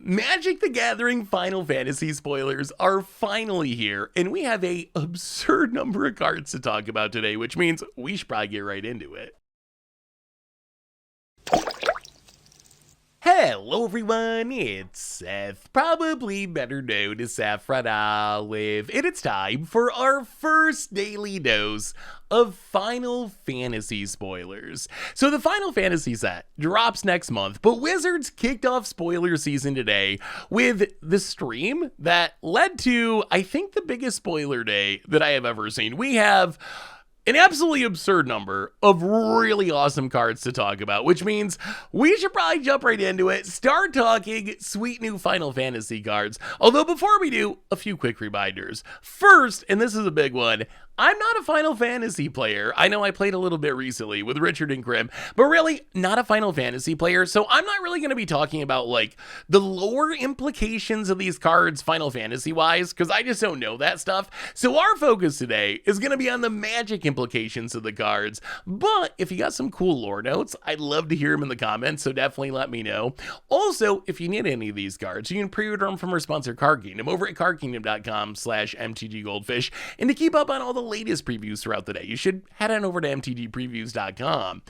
Magic the Gathering Final Fantasy spoilers are finally here, and we have a absurd number of cards to talk about today, which means we should probably get right into it. Hello everyone, it's Seth, probably better known as Saffron Olive, and it's time for our first daily dose of Final Fantasy spoilers. So the Final Fantasy set drops next month, but Wizards kicked off spoiler season today with the stream that led to, I think, the biggest spoiler day that I have ever seen. We have an absolutely absurd number of really awesome cards to talk about, which means we should probably jump right into it, start talking sweet new Final Fantasy cards. Although before we do, a few quick reminders. First, and this is a big one, I'm not a Final Fantasy player. I know I played a little bit recently with Richard and Grim, but really not a Final Fantasy player, so I'm not really going to be talking about like the lower implications of these cards Final Fantasy wise, because I just don't know that stuff. So our focus today is going to be on the Magic implications of the cards. But if you got some cool lore notes, I'd love to hear them in the comments, so definitely let me know. Also, if you need any of these cards, you can pre-order them from our sponsor Card Kingdom over at cardkingdom.com/MTGGoldfish. And to keep up on all the latest previews throughout the day, you should head on over to mtgpreviews.com.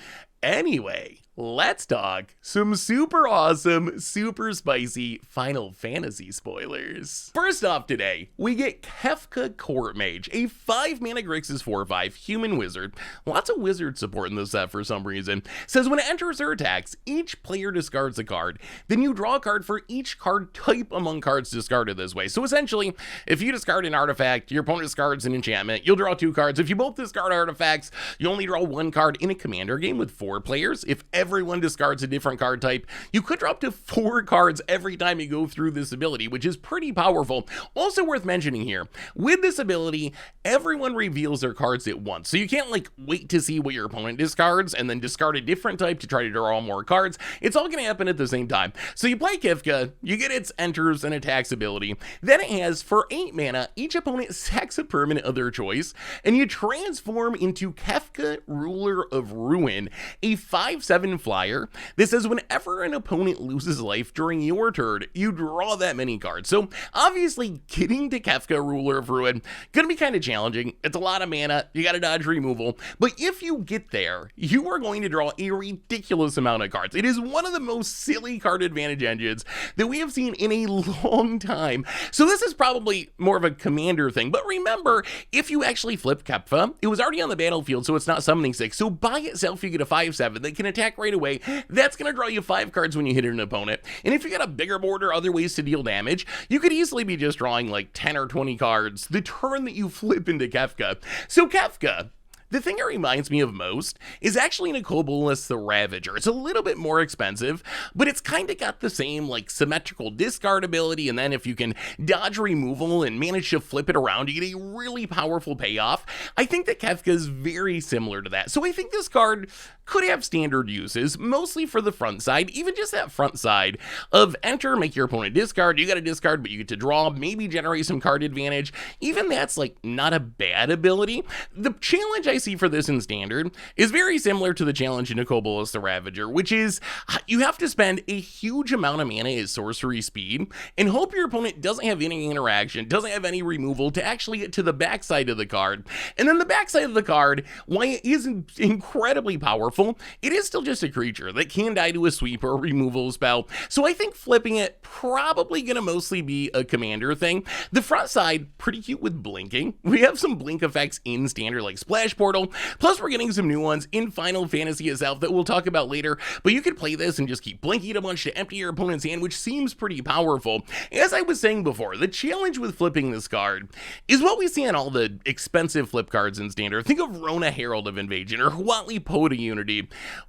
Anyway, let's talk some super awesome, super spicy Final Fantasy spoilers. First off today, we get Kefka Court Mage, a 5-mana Grixis 4/5 human wizard. Lots of wizard support in this set for some reason. Says when it enters or attacks, each player discards a card. Then you draw a card for each card type among cards discarded this way. So essentially, if you discard an artifact, your opponent discards an enchantment, you'll draw 2 cards. If you both discard artifacts, you only draw 1 card. In a commander game with 4 players, if everyone discards a different card type, you could draw up to 4 cards every time you go through this ability, which is pretty powerful. Also worth mentioning here, with this ability, everyone reveals their cards at once. So you can't like wait to see what your opponent discards and then discard a different type to try to draw more cards. It's all going to happen at the same time. So you play Kefka, you get its enters and attacks ability. Then it has, for 8 mana, each opponent sacks a permanent of their choice, and you transform into Kefka, Ruler of Ruin, a 5/7 flyer. This says whenever an opponent loses life during your turn, you draw that many cards. So obviously getting to Kefka, Ruler of Ruin, gonna be kind of challenging. It's a lot of mana, you gotta dodge removal, but if you get there, you are going to draw a ridiculous amount of cards. It is one of the most silly card advantage engines that we have seen in a long time. So this is probably more of a commander thing, but remember, if you actually flip Kefka, it was already on the battlefield, so it's not summoning 6, so by itself you get a 5/7 that can attack right away. That's going to draw you 5 cards when you hit an opponent. And if you got a bigger board or other ways to deal damage, you could easily be just drawing like 10 or 20 cards the turn that you flip into Kefka. So Kefka, the thing it reminds me of most is actually Chocobo the Ravager. It's a little bit more expensive, but it's kind of got the same like symmetrical discard ability, and then if you can dodge removal and manage to flip it around, you get a really powerful payoff. I think that Kefka is very similar to that. So I think this card could have standard uses, mostly for the front side, even just that front side of enter, make your opponent discard, you got to discard, but you get to draw, maybe generate some card advantage. Even that's like not a bad ability. The challenge I see for this in standard is very similar to the challenge in Chocobo the Ravager, which is you have to spend a huge amount of mana at sorcery speed and hope your opponent doesn't have any interaction, doesn't have any removal to actually get to the backside of the card. And then the backside of the card, while it is incredibly powerful, it is still just a creature that can die to a sweep or a removal spell. So I think flipping it probably gonna mostly be a commander thing. The front side, pretty cute with blinking. We have some blink effects in standard like Splash Portal, plus we're getting some new ones in Final Fantasy itself that we'll talk about later, but you could play this and just keep blinking a bunch to empty your opponent's hand, which seems pretty powerful. As I was saying before, the challenge with flipping this card is what we see on all the expensive flip cards in standard. Think of Rona Herald of Invasion or Huatli Poda Unity.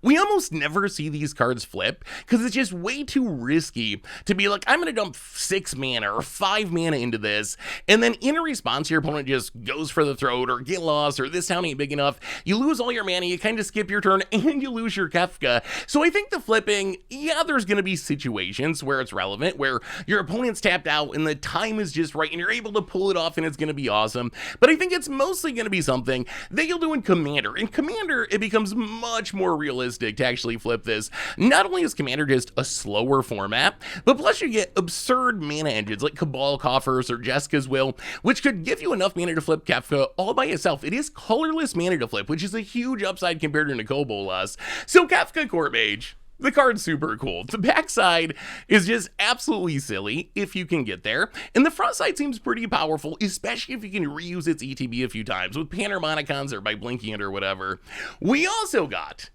We almost never see these cards flip because it's just way too risky to be like, I'm going to dump 6 mana or 5 mana into this, and then in a response, your opponent just goes for the throat or get lost or this town ain't big big enough, you lose all your mana, you kind of skip your turn, and you lose your Kefka. So I think the flipping, yeah, there's going to be situations where it's relevant, where your opponent's tapped out and the time is just right and you're able to pull it off and it's going to be awesome. But I think it's mostly going to be something that you'll do in Commander. In Commander, it becomes much more realistic to actually flip this. Not only is Commander just a slower format, but plus you get absurd mana engines like Cabal Coffers or Jeska's Will, which could give you enough mana to flip Kefka all by itself. It is colorless mana to flip, which is a huge upside compared to Chocobo loss. So Kefka Court Mage, the card's super cool. The backside is just absolutely silly if you can get there, and the front side seems pretty powerful, especially if you can reuse its ETB a few times with Panharmonicons or by blinking it or whatever. We also got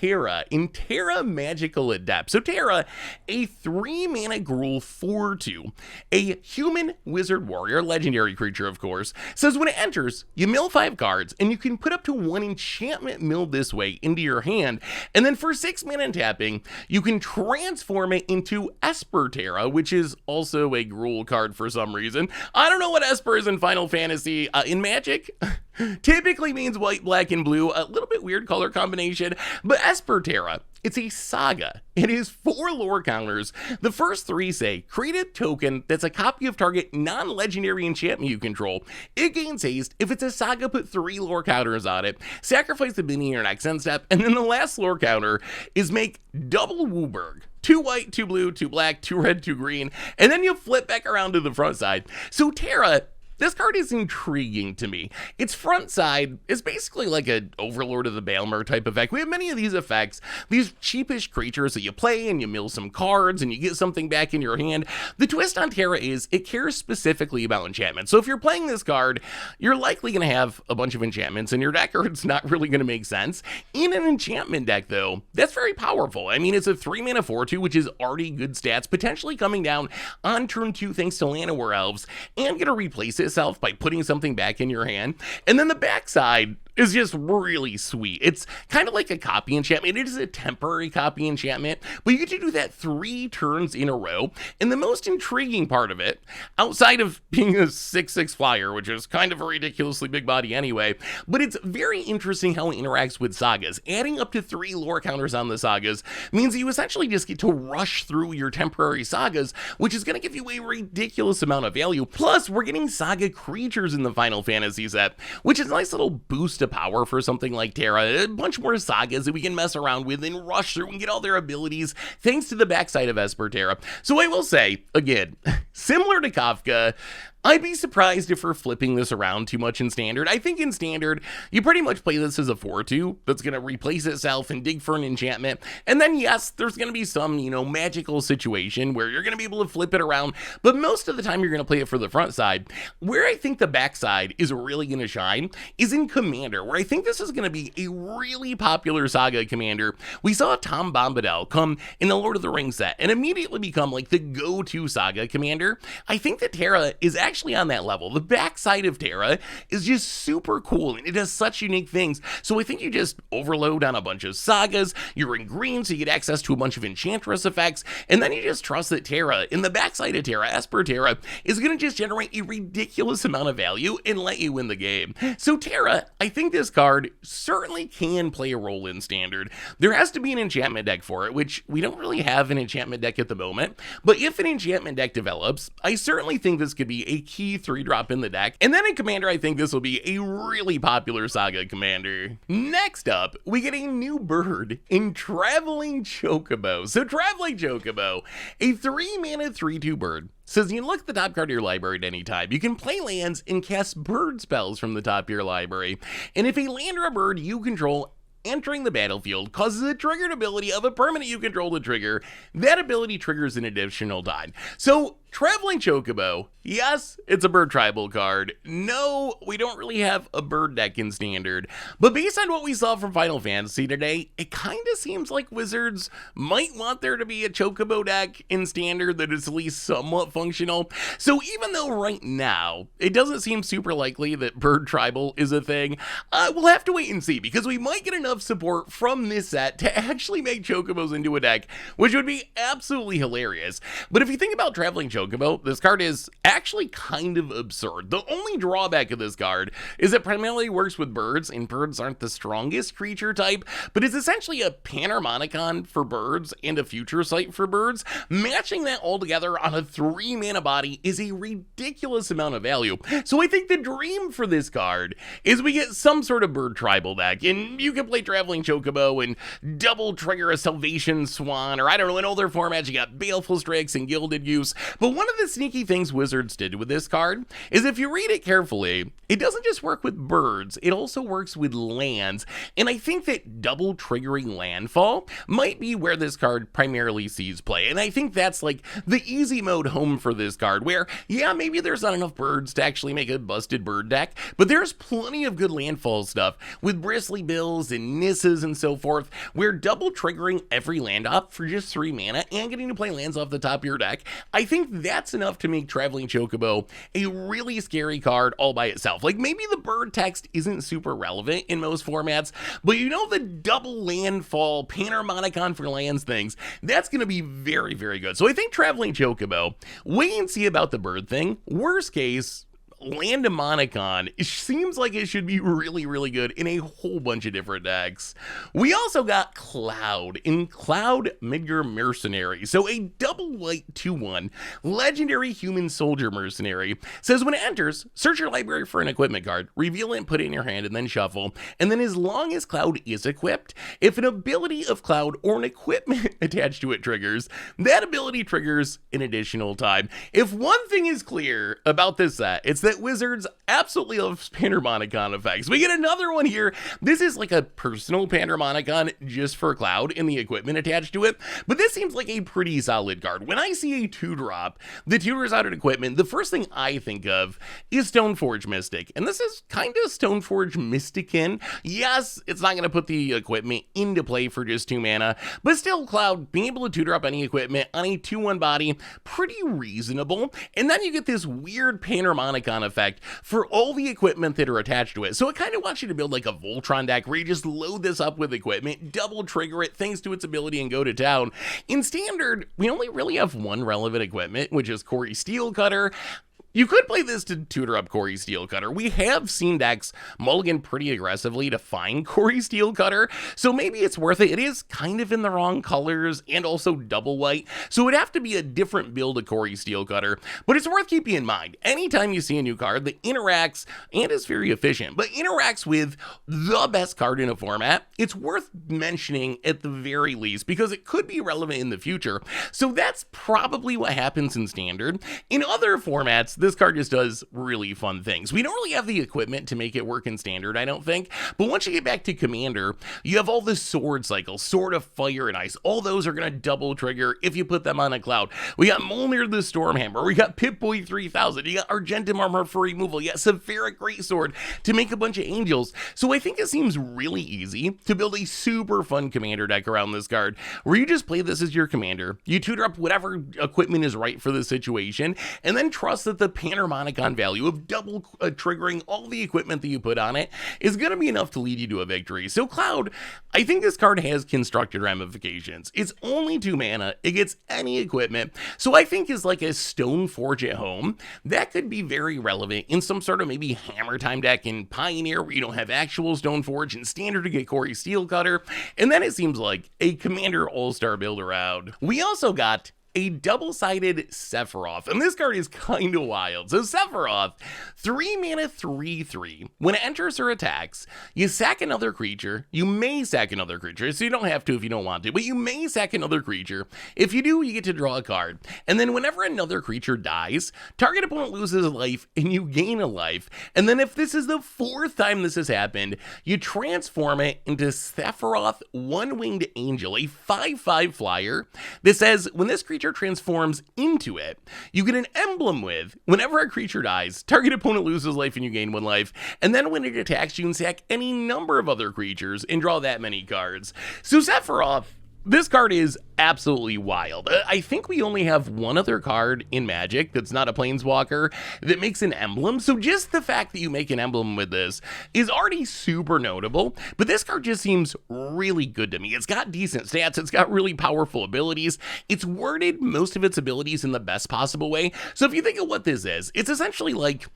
Terra in Terra Magical Adept. So Terra, a 3-mana Gruul 4/2, a human wizard warrior, legendary creature of course, says when it enters, you mill 5 cards, and you can put up to 1 enchantment milled this way into your hand, and then for 6 mana and tapping, you can transform it into Esper Terra, which is also a Gruul card for some reason. I don't know what Esper is in Final Fantasy. In Magic, typically means white, black, and blue. A little bit weird color combination, but Esper Terra, it's a saga. It is 4 lore counters. The first 3 say, create a token that's a copy of target non-legendary enchantment you control. It gains haste. If it's a saga, put 3 lore counters on it. Sacrifice the beginning of your next end step. And then the last lore counter is make double Wooburg. 2 white, 2 blue, 2 black, 2 red, 2 green. And then you flip back around to the front side. So Terra, this card is intriguing to me. Its front side is basically like an Overlord of the Baelmer type effect. We have many of these effects, these cheapish creatures that you play and you mill some cards and you get something back in your hand. The twist on Terra is it cares specifically about enchantments. So if you're playing this card, you're likely going to have a bunch of enchantments in your deck, or it's not really going to make sense. In an enchantment deck though, that's very powerful. I mean, it's a 3-mana 4/2, which is already good stats, potentially coming down on turn 2 thanks to Llanowar Elves, and going to replace itself by putting something back in your hand. And then the backside is just really sweet. It's kind of like a copy enchantment. It is a temporary copy enchantment, but you get to do that 3 turns in a row. And the most intriguing part of it, outside of being a 6/6 flyer, which is kind of a ridiculously big body anyway, but it's very interesting how it interacts with sagas. Adding up to 3 lore counters on the sagas means you essentially just get to rush through your temporary sagas, which is going to give you a ridiculous amount of value. Plus, we're getting saga creatures in the Final Fantasy set, which is a nice little boost to power for something like Terra. A bunch more sagas that we can mess around with and rush through and get all their abilities thanks to the backside of Esper Terra. So I will say, again, similar to Kefka, I'd be surprised if we're flipping this around too much in Standard. I think in Standard, you pretty much play this as a 4/2 that's going to replace itself and dig for an enchantment. And then, yes, there's going to be some, magical situation where you're going to be able to flip it around. But most of the time, you're going to play it for the front side. Where I think the backside is really going to shine is in Commander, where I think this is going to be a really popular saga Commander. We saw Tom Bombadil come in the Lord of the Rings set and immediately become like the go-to saga Commander. I think that Terra is actually on that level. The backside of Terra is just super cool and it does such unique things. So I think you just overload on a bunch of sagas, you're in green so you get access to a bunch of enchantress effects, and then you just trust that Terra, in the backside of Terra, Esper Terra, is going to just generate a ridiculous amount of value and let you win the game. So Terra, I think this card certainly can play a role in Standard. There has to be an enchantment deck for it, which we don't really have an enchantment deck at the moment, but if an enchantment deck develops, I certainly think this could be a key 3-drop in the deck. And then in Commander, I think this will be a really popular saga Commander. Next up, we get a new bird in Traveling Chocobo. So Traveling Chocobo, a 3-mana 3/2 bird, says you can look at the top card of your library at any time. You can play lands and cast bird spells from the top of your library. And if a land or a bird you control entering the battlefield causes a triggered ability of a permanent you control to trigger, that ability triggers an additional die. So Traveling Chocobo, yes, it's a bird tribal card. No, we don't really have a bird deck in Standard. But based on what we saw from Final Fantasy today, it kind of seems like Wizards might want there to be a Chocobo deck in Standard that is at least somewhat functional. So even though right now, it doesn't seem super likely that bird tribal is a thing, we'll have to wait and see, because we might get enough support from this set to actually make Chocobos into a deck, which would be absolutely hilarious. But if you think about Traveling Chocobo, Chocobo, this card is actually kind of absurd. The only drawback of this card is it primarily works with birds, and birds aren't the strongest creature type, but it's essentially a Panharmonicon for birds and a Future Sight for birds. Matching that all together on a 3-mana body is a ridiculous amount of value. So I think the dream for this card is we get some sort of bird tribal deck, and you can play Traveling Chocobo and double trigger a Salvation Swan, or I don't know, in older formats you got Baleful Strix and Gilded Goose. But one of the sneaky things Wizards did with this card is, if you read it carefully, it doesn't just work with birds, it also works with lands. And I think that double triggering landfall might be where this card primarily sees play. And I think that's like the easy mode home for this card, where, yeah, maybe there's not enough birds to actually make a busted bird deck, but there's plenty of good landfall stuff with Bristly Bills and Nisses and so forth, where double triggering every land up for just 3 mana and getting to play lands off the top of your deck, I think that's enough to make Traveling Chocobo a really scary card all by itself. Like, maybe the bird text isn't super relevant in most formats, but you know, the double landfall Panharmonicon for lands things, that's going to be very, very good. So I think Traveling Chocobo, wait and see about the bird thing. Worst case, Landamonicon, it seems like it should be really, really good in a whole bunch of different decks. We also got Cloud in Cloud Midgar Mercenary. So a double white 2/1 legendary human soldier mercenary says when it enters, search your library for an equipment card, reveal it and put it in your hand, and then shuffle. And then as long as Cloud is equipped, if an ability of Cloud or an equipment attached to it triggers, that ability triggers an additional time. If one thing is clear about this set, it's that Wizards absolutely love Panharmonicon effects. We get another one here. This is like a personal Panharmonicon just for Cloud and the equipment attached to it, but this seems like a pretty solid card. When I see a 2-drop that tutors out an equipment, the first thing I think of is Stoneforge Mystic, and this is kind of Stoneforge Mystican. Yes, it's not going to put the equipment into play for just 2 mana, but still, Cloud being able to tutor up any equipment on a 2/1 body, pretty reasonable. And then you get this weird Panharmonicon effect for all the equipment that are attached to it. So it kind of wants you to build like a Voltron deck where you just load this up with equipment, double trigger it thanks to its ability, and go to town. In Standard, we only really have one relevant equipment, which is Corey Steelcutter. You could play this to tutor up Corey Steelcutter. We have seen decks mulligan pretty aggressively to find Corey Steelcutter, so maybe it's worth it. It is kind of in the wrong colors and also double white, so it would have to be a different build of Corey Steelcutter, but it's worth keeping in mind. Anytime you see a new card that interacts, and is very efficient, but interacts with the best card in a format, it's worth mentioning at the very least, because it could be relevant in the future. So that's probably what happens in Standard. In other formats, this card just does really fun things. We don't really have the equipment to make it work in Standard, I don't think, but once you get back to Commander, you have all the sword cycles, Sword of Fire and Ice. All those are going to double trigger if you put them on a Cloud. We got Mjolnir the Stormhammer, we got Pip-Boy 3000, you got Argentum Armor for removal, you got Sephiric Greatsword to make a bunch of angels. So I think it seems really easy to build a super fun Commander deck around this card, where you just play this as your Commander, you tutor up whatever equipment is right for the situation, and then trust that the Panharmonicon value of double triggering all the equipment that you put on it is going to be enough to lead you to a victory. So Cloud, I think this card has constructed ramifications. It's only 2 mana, it gets any equipment, so I think is like a Stoneforge at home. That could be very relevant in some sort of maybe Hammer Time deck in Pioneer where you don't have actual Stoneforge, and Standard to get Corey Steelcutter, and then it seems like a Commander all-star build around. We also got a double-sided Sephiroth, and this card is kind of wild. So Sephiroth, 3 mana 3/3. When it enters or attacks, you sack another creature. You may sack another creature, so you don't have to if you don't want to, but you may sack another creature. If you do, you get to draw a card. And then whenever another creature dies, target opponent loses a life and you gain a life. And then if this is the 4th time this has happened, you transform it into Sephiroth One-Winged Angel, a 5/5 flyer that says when this creature transforms into it, you get an emblem with whenever a creature dies, target opponent loses life and you gain 1 life, and then when it attacks, you can sack any number of other creatures and draw that many cards. So Sephiroth, this card is absolutely wild. I think we only have one other card in Magic that's not a Planeswalker that makes an emblem, so just the fact that you make an emblem with this is already super notable, but this card just seems really good to me. It's got decent stats, it's got really powerful abilities, it's worded most of its abilities in the best possible way. So if you think of what this is, it's essentially like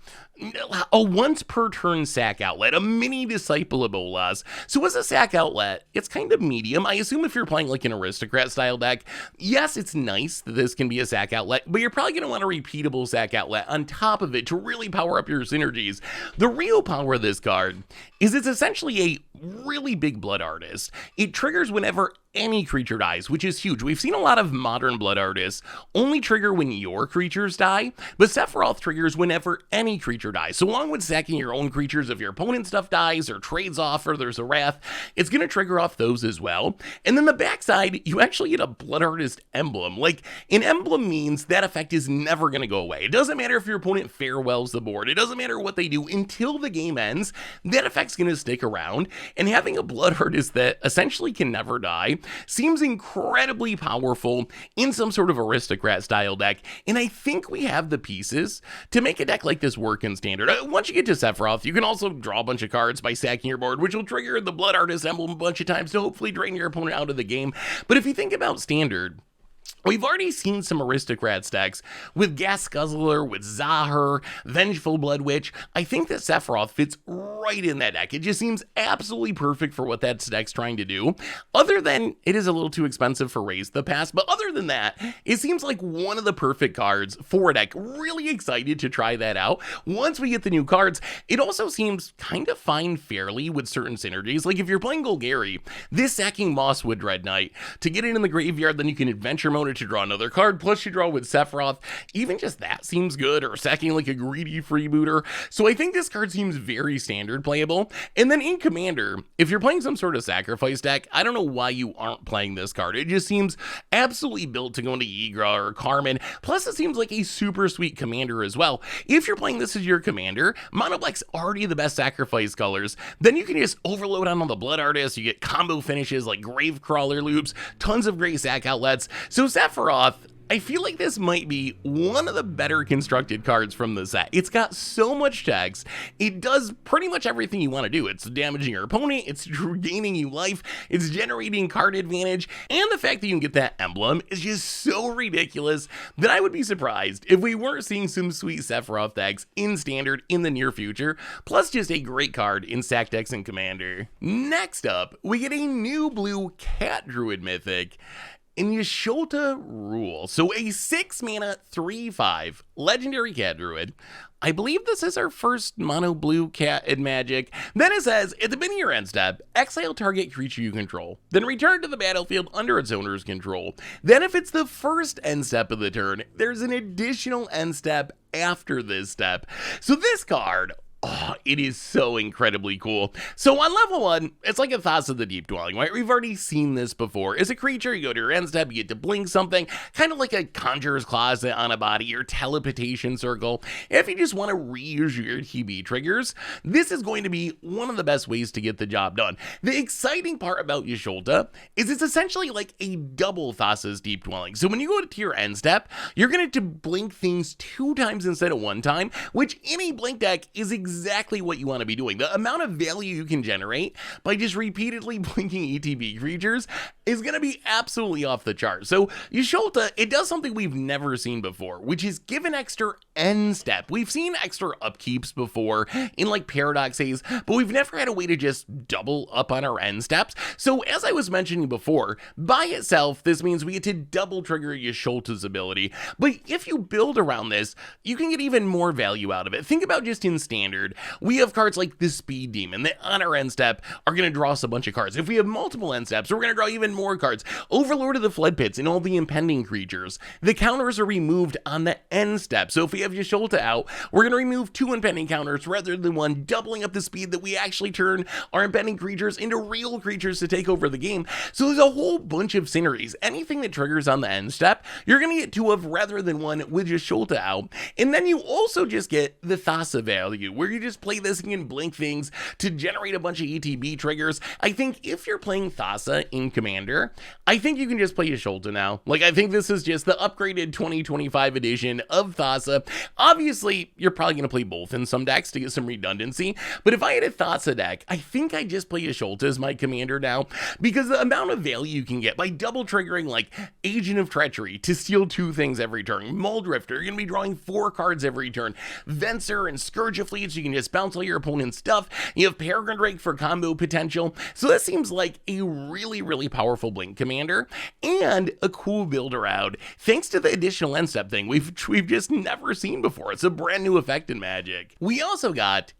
a once per turn sack outlet, a mini Disciple of Bolas. So as a sack outlet, it's kind of medium. I assume if you're playing like an aristocrat style deck, yes, it's nice that this can be a sack outlet, but you're probably going to want a repeatable sack outlet on top of it to really power up your synergies. The real power of this card is it's essentially a really big blood artist. It triggers whenever any creature dies, which is huge. We've seen a lot of modern blood artists only trigger when your creatures die, but Sephiroth triggers whenever any creature dies. So along with sacking your own creatures, if your opponent's stuff dies or trades off or there's a wrath, it's going to trigger off those as well. And then the backside, you actually get a blood artist emblem. Like, an emblem means that effect is never going to go away. It doesn't matter if your opponent farewells the board. It doesn't matter what they do until the game ends. That effect's going to stick around. And having a blood artist that essentially can never die seems incredibly powerful in some sort of aristocrat style deck, and I think we have the pieces to make a deck like this work in Standard. Once you get to Sephiroth, you can also draw a bunch of cards by sacking your board, which will trigger the Blood Artist emblem a bunch of times to hopefully drain your opponent out of the game. But if you think about Standard, we've already seen some aristocrat stacks with Gas Guzzler, with Zahir, Vengeful Blood Witch. I think that Sephiroth fits right in that deck. It just seems absolutely perfect for what that deck's trying to do. Other than it is a little too expensive for Raise the Past, but other than that, it seems like one of the perfect cards for a deck. Really excited to try that out. Once we get the new cards, it also seems kind of fine fairly with certain synergies. Like if you're playing Golgari, this sacking Mosswood Dread Knight to get it in the graveyard, then you can adventure mode to draw another card, plus you draw with Sephiroth. Even just that seems good, or sacking like a greedy freebooter. So I think this card seems very standard playable. And then in Commander, if you're playing some sort of sacrifice deck, I don't know why you aren't playing this card. It just seems absolutely built to go into Ygra or Carmen. Plus it seems like a super sweet commander as well. If you're playing this as your commander, Mono Black's already the best sacrifice colors. Then you can just overload on all the blood artists. You get combo finishes like Gravecrawler loops, tons of great sack outlets. So Sephiroth, I feel like this might be one of the better constructed cards from the set. It's got so much text. It does pretty much everything you want to do. It's damaging your opponent, it's gaining you life, it's generating card advantage, and the fact that you can get that emblem is just so ridiculous that I would be surprised if we weren't seeing some sweet Sephiroth decks in Standard in the near future, plus just a great card in Sack decks and Commander. Next up, we get a new blue Cat Druid Mythic in Yasholta Rule. So a 6-mana, 3/5 legendary Cat Druid. I believe this is our first mono blue cat in Magic. Then it says, at the beginning of your end step, exile target creature you control, then return to the battlefield under its owner's control. Then if it's the first end step of the turn, there's an additional end step after this step. So this card, oh, it is so incredibly cool. So on level 1, it's like a Thoughts of the Deep Dwelling, right? We've already seen this before. As a creature, you go to your end step, you get to blink something, kind of like a Conjurer's Closet on a body or Teleportation Circle. If you just want to reuse your TB triggers, this is going to be one of the best ways to get the job done. The exciting part about Yasholta is it's essentially like a double Thassa's Deep Dwelling. So when you go to your end step, you're going to blink things 2 times instead of 1 time, which in a blink deck is exactly what you want to be doing. The amount of value you can generate by just repeatedly blinking ETB creatures is going to be absolutely off the chart. So Yasholta, it does something we've never seen before, which is give an extra end step. We've seen extra upkeeps before in like Paradox Haze, but we've never had a way to just double up on our end steps. So as I was mentioning before, by itself, this means we get to double trigger Yasholta's ability. But if you build around this, you can get even more value out of it. Think about just in Standard, we have cards like the Speed Demon that on our end step are going to draw us a bunch of cards. If we have multiple end steps, we're going to draw even more cards. Overlord of the Flood Pits and all the impending creatures, the counters are removed on the end step. So if we have Yasholta out, we're going to remove 2 impending counters rather than 1, doubling up the speed that we actually turn our impending creatures into real creatures to take over the game. So there's a whole bunch of synergies. Anything that triggers on the end step, you're going to get 2 of rather than 1 with Yasholta out. And then you also just get the Thassa value, where you just play this and you can blink things to generate a bunch of ETB triggers. I think if you're playing Thassa in Commander, I think you can just play Yasholta now. Like, I think this is just the upgraded 2025 edition of Thassa. Obviously, you're probably going to play both in some decks to get some redundancy, but if I had a Thassa deck, I think I just play Yasholta as my commander now, because the amount of value you can get by double triggering like Agent of Treachery to steal 2 things every turn, Muldrifter, you're going to be drawing 4 cards every turn, Venser and Scourge of Fleets, you can just bounce all your opponent's stuff, you have Peregrine Drake for combo potential, so that seems like a really powerful blink commander, and a cool build around, thanks to the additional end step thing we've just never seen before. It's a brand new effect in Magic. We also got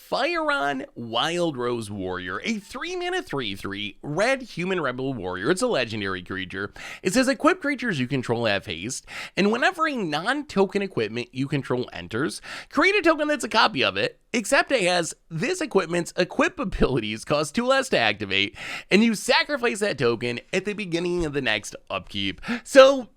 Firion Wild Rose Warrior, a 3-mana 3/3 red human rebel warrior. It's a legendary creature. It says equip creatures you control have haste, and whenever a non-token equipment you control enters, create a token that's a copy of it, except it has this equipment's equip abilities cost 2 less to activate, and you sacrifice that token at the beginning of the next upkeep. So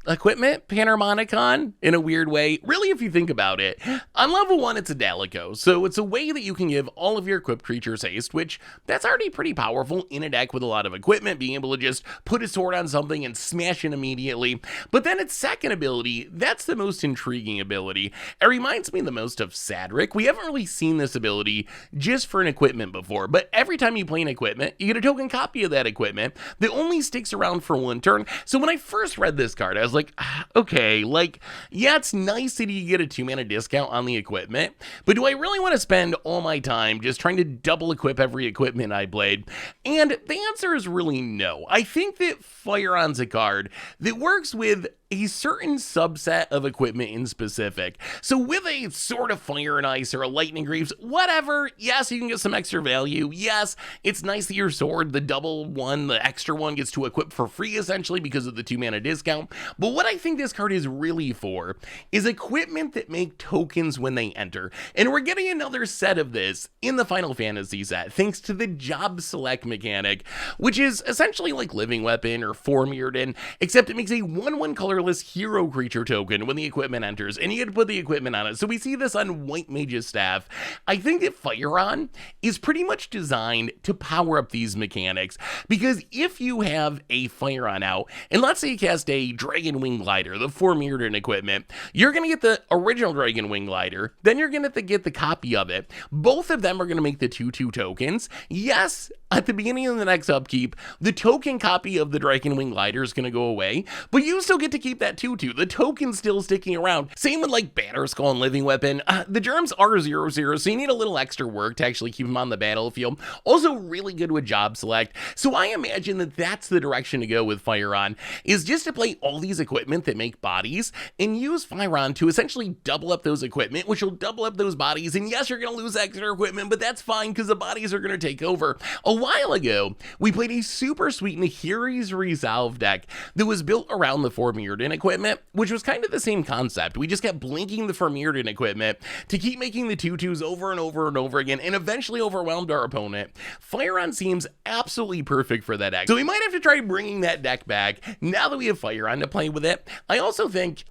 equipment Panharmonicon in a weird way. Really, if you think about it, on level 1 it's a Dalico, so it's a way that you can give all of your equipped creatures haste, which that's already pretty powerful in a deck with a lot of equipment, being able to just put a sword on something and smash it immediately. But then its second ability, that's the most intriguing ability. It reminds me the most of Sadric. We haven't really seen this ability just for an equipment before, but every time you play an equipment, you get a token copy of that equipment that only sticks around for 1 turn. So when I first read this card, I was like, okay, like, yeah, it's nice that you get a 2-mana discount on the equipment, but do I really want to spend all my time just trying to double equip every equipment I played? And the answer is really no. I think that Firion's a card that works with a certain subset of equipment in specific. So with a Sword of Fire and Ice or a Lightning Greaves, whatever, yes, you can get some extra value. Yes, it's nice that your sword, the double one, the extra one, gets to equip for free essentially because of the 2-mana discount. But what I think this card is really for is equipment that make tokens when they enter. And we're getting another set of this in the Final Fantasy set, thanks to the Job Select mechanic, which is essentially like Living Weapon or Formyrden, except it makes a 1/1 colorless hero creature token when the equipment enters, and you get to put the equipment on it. So we see this on White Mage's staff. I think that Firion is pretty much designed to power up these mechanics, because if you have a Firion out, and let's say you cast a Dragon Wing Glider, the Formyrden equipment, you're going to get the original Dragon Wing Glider, then you're going to get the copy of it. Both of them are going to make the 2/2 tokens. Yes, at the beginning of the next upkeep, the token copy of the Dragon Wing Glider is going to go away, but you still get to keep that 2/2. The token's still sticking around. Same with like Banner Skull and Living Weapon. The germs are 0/0, so you need a little extra work to actually keep them on the battlefield. Also really good with Job Select. So I imagine that that's the direction to go with Firion, is just to play all these equipment that make bodies and use Firion to essentially double up those equipment, which will double up those bodies. And yes, you're going to lose extra equipment, but that's fine because the bodies are going to take over. A while ago, we played a super sweet Nahiri's Resolve deck that was built around the Formyrden equipment, which was kind of the same concept. We just kept blinking the Formyrden equipment to keep making the 2/2s over and over and over again, and eventually overwhelmed our opponent. Firion seems absolutely perfect for that deck, so we might have to try bringing that deck back now that we have Firion to play with it. I also think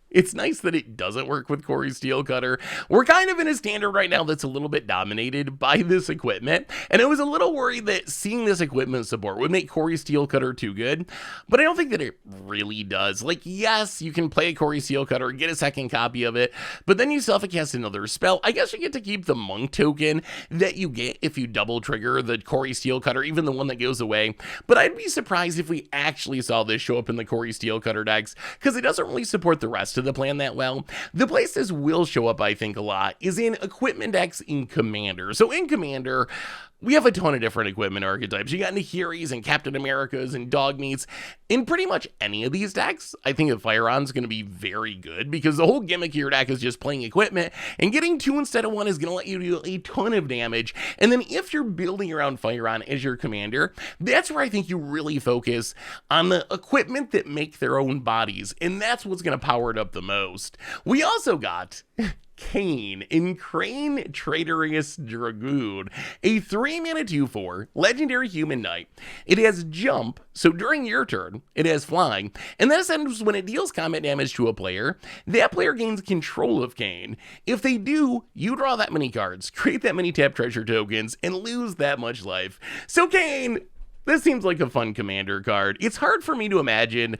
it's nice that it doesn't work with Corey Steelcutter. We're kind of in a standard right now that's a little bit dominated by this equipment, and I was a little worried that seeing this equipment support would make Corey Steelcutter too good, but I don't think that it really does. Like, yes, you can play a Corey Steelcutter and get a second copy of it, but then you still have to cast another spell. I guess you get to keep the Monk token that you get if you double trigger the Corey Steelcutter, even the one that goes away, but I'd be surprised if we actually saw this show up in the Corey Steelcutter decks, because it doesn't really support the rest of the plan that well. The place this will show up, I think, a lot is in equipment decks in Commander. So in Commander, we have a ton of different equipment archetypes. You got Nahiri's and Captain America's and Dogmeats. In pretty much any of these decks, I think that Firion's going to be very good, because the whole gimmick of your deck is just playing equipment, and getting 2 instead of 1 is going to let you do a ton of damage. And then if you're building around Firion as your commander, that's where I think you really focus on the equipment that make their own bodies, and that's what's going to power it up up the most. We also got Kain in Crane Traitorous Dragoon, a 3-mana 2/4 legendary human knight. It has jump, so during your turn, it has flying, and that ends when it deals combat damage to a player. That player gains control of Kain. If they do, you draw that many cards, create that many tap treasure tokens, and lose that much life. So Kain, this seems like a fun commander card. It's hard for me to imagine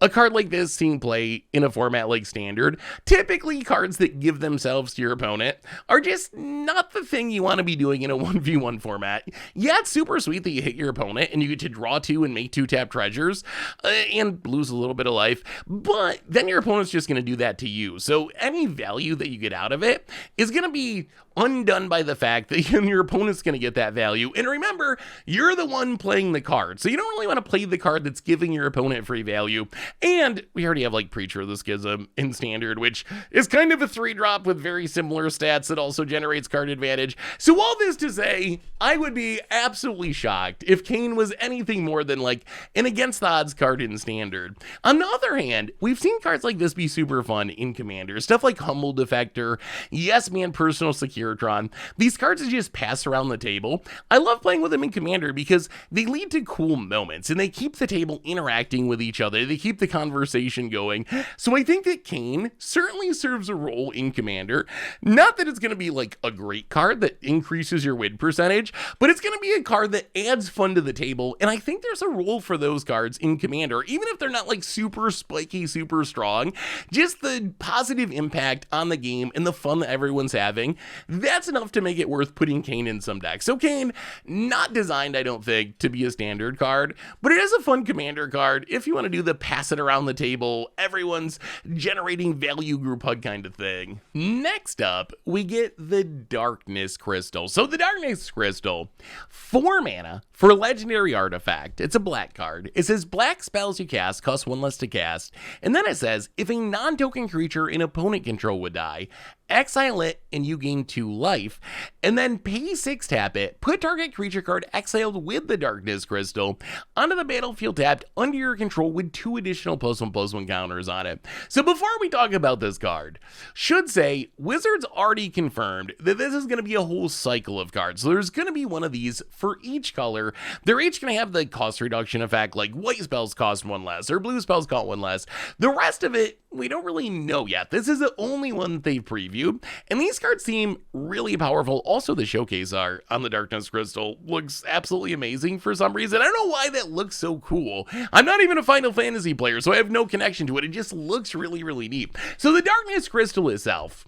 a card like this seeing play in a format like Standard. Typically, cards that give themselves to your opponent are just not the thing you want to be doing in a 1v1 format. Yeah, it's super sweet that you hit your opponent and you get to draw 2 and make 2 tap treasures and lose a little bit of life, but then your opponent's just going to do that to you. So any value that you get out of it is going to be undone by the fact that your opponent's going to get that value. And remember, you're the one playing the card, so you don't really want to play the card that's giving your opponent free value. And we already have like Preacher of the Schism in Standard, which is kind of a 3-drop with very similar stats that also generates card advantage. So all this to say, I would be absolutely shocked if Kain was anything more than like an against the odds card in Standard. On the other hand, we've seen cards like this be super fun in Commander. Stuff like Humble Defector, Yes Man Personal Securitron. These cards just pass around the table. I love playing with them in Commander because they lead to cool moments and they keep the table interacting with each other. They keep the conversation going. So I think that Kain certainly serves a role in Commander. Not that it's going to be like a great card that increases your win percentage, but it's going to be a card that adds fun to the table. And I think there's a role for those cards in Commander, even if they're not like super spiky, super strong. Just the positive impact on the game and the fun that everyone's having, that's enough to make it worth putting Kain in some decks. So Kain, not designed, I don't think, to be a Standard card, but it is a fun Commander card if you want to do the pass it around the table, everyone's generating value group hug kind of thing. Next up, we get the Darkness Crystal. So the Darkness Crystal, 4 mana for a legendary artifact. It's a black card. It says black spells you cast cost 1 less to cast, and then it says if a non-token creature in opponent control would die, exile it and you gain 2 life, and then pay 6 tap it, put target creature card exiled with the Darkness Crystal onto the battlefield tapped under your control with 2 additional +1/+1 counters on it. So before we talk about this card, should say Wizards already confirmed that this is going to be a whole cycle of cards. So there's going to be one of these for each color. They're each going to have the cost reduction effect, like white spells cost 1 less or blue spells cost 1 less. The rest of it, we don't really know yet. This is the only one that they've previewed, and these cards seem really powerful. Also, the showcase art on the Darkness Crystal looks absolutely amazing for some reason. I don't know why that looks so cool. I'm not even a Final Fantasy player, so I have no connection to it. It just looks really, really neat. So the Darkness Crystal itself,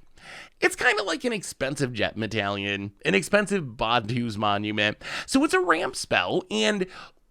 it's kind of like an expensive Jet Medallion, an expensive Badu's Monument. So it's a ramp spell, and